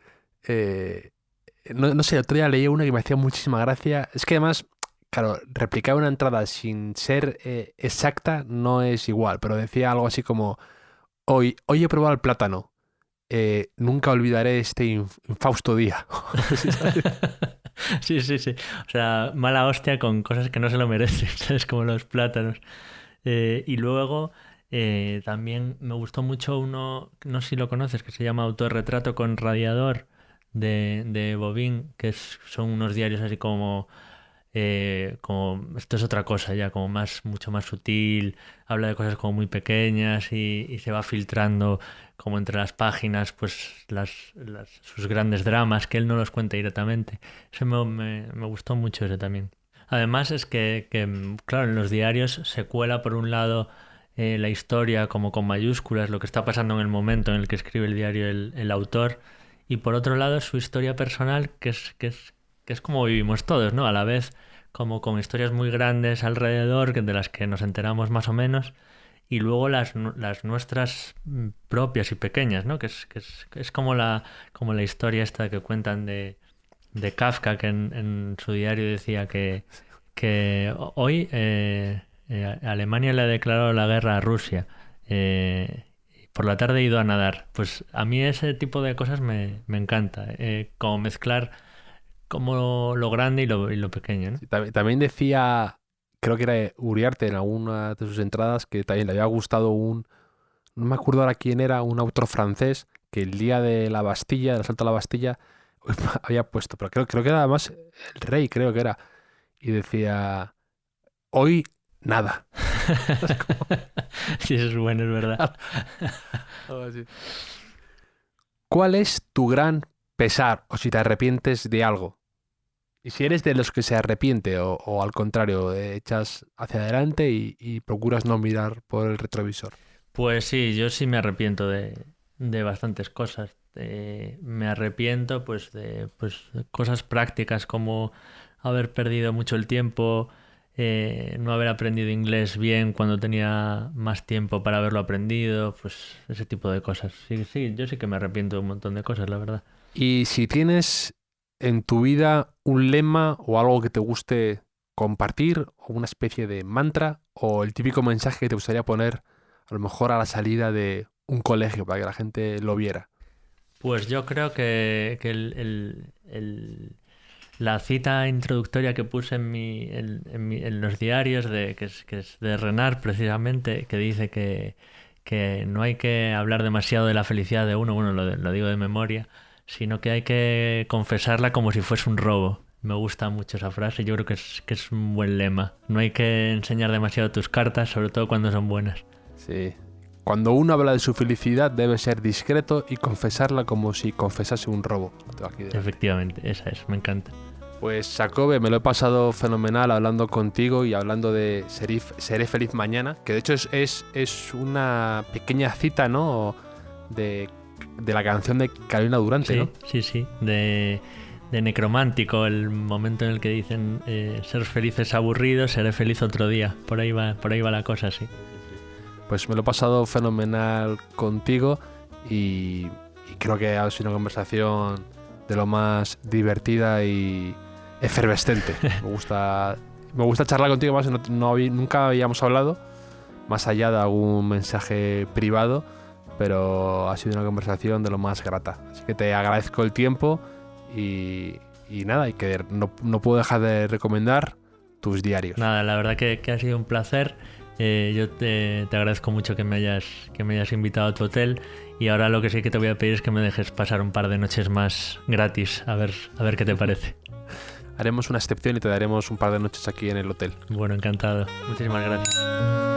no sé, otro día leí una que me hacía muchísima gracia. Es que además, claro, replicar una entrada sin ser exacta no es igual, pero decía algo así como, hoy he probado el plátano. Nunca olvidaré este infausto día. Sí. O sea, mala hostia con cosas que no se lo merecen, ¿sabes? Como los plátanos. Y luego también me gustó mucho uno, no sé si lo conoces, que se llama Autorretrato con Radiador de Bobín, son unos diarios así como esto es otra cosa ya, como mucho más sutil, habla de cosas como muy pequeñas y se va filtrando como entre las páginas pues sus grandes dramas, que él no los cuenta directamente. Eso me gustó mucho ese también. Además es que, claro, en los diarios se cuela por un lado la historia como con mayúsculas, lo que está pasando en el momento en el que escribe el diario el autor, y por otro lado su historia personal, que es como vivimos todos, ¿no? A la vez como con historias muy grandes alrededor, de las que nos enteramos más o menos, y luego las nuestras propias y pequeñas, ¿no? Que es como la historia esta que cuentan de Kafka, que en su diario decía que hoy Alemania le ha declarado la guerra a Rusia. Por la tarde he ido a nadar. Pues a mí ese tipo de cosas me encanta. Como mezclar como lo grande y lo pequeño, ¿no? Sí, también decía, creo que era Uriarte en alguna de sus entradas, que también le había gustado no me acuerdo ahora quién era, un autor francés, que el día de la Bastilla, del asalto a la Bastilla, había puesto, pero creo que era además el rey, creo que era, y decía, hoy nada. Sí, eso es bueno, es verdad. Algo así. ¿Cuál es tu gran pesar o si te arrepientes de algo? Y si eres de los que se arrepiente o al contrario, echas hacia adelante y procuras no mirar por el retrovisor. Pues sí, yo sí me arrepiento de bastantes cosas. Me arrepiento pues de cosas prácticas como haber perdido mucho el tiempo no haber aprendido inglés bien cuando tenía más tiempo para haberlo aprendido, pues ese tipo de cosas. Sí, yo sí que me arrepiento de un montón de cosas, la verdad. Y si tienes en tu vida un lema o algo que te guste compartir, o una especie de mantra, o el típico mensaje que te gustaría poner a lo mejor a la salida de un colegio para que la gente lo viera. Pues yo creo que la cita introductoria que puse en los diarios, que es de Renard precisamente, que dice que no hay que hablar demasiado de la felicidad de uno, bueno, lo digo de memoria, sino que hay que confesarla como si fuese un robo. Me gusta mucho esa frase, yo creo que es un buen lema. No hay que enseñar demasiado tus cartas, sobre todo cuando son buenas. Sí. Cuando uno habla de su felicidad debe ser discreto y confesarla como si confesase un robo. Efectivamente, esa es, me encanta. Pues Jacobe, me lo he pasado fenomenal hablando contigo y hablando de Seré feliz mañana, que de hecho es una pequeña cita, ¿no? De la canción de Carolina Durante, sí, ¿no? Sí, de Necromántico, el momento en el que dicen ser feliz es aburrido, seré feliz otro día. Por ahí va la cosa, sí. Pues me lo he pasado fenomenal contigo y creo que ha sido una conversación de lo más divertida y efervescente. Me gusta charlar contigo más, nunca habíamos hablado, más allá de algún mensaje privado, pero ha sido una conversación de lo más grata. Así que te agradezco el tiempo y nada, y que no puedo dejar de recomendar tus diarios. Nada, la verdad que ha sido un placer. Yo te agradezco mucho que me hayas invitado a tu hotel, y ahora lo que sí que te voy a pedir es que me dejes pasar un par de noches más gratis, a ver qué te parece. Haremos una excepción y te daremos un par de noches aquí en el hotel. Bueno, encantado. Muchísimas gracias.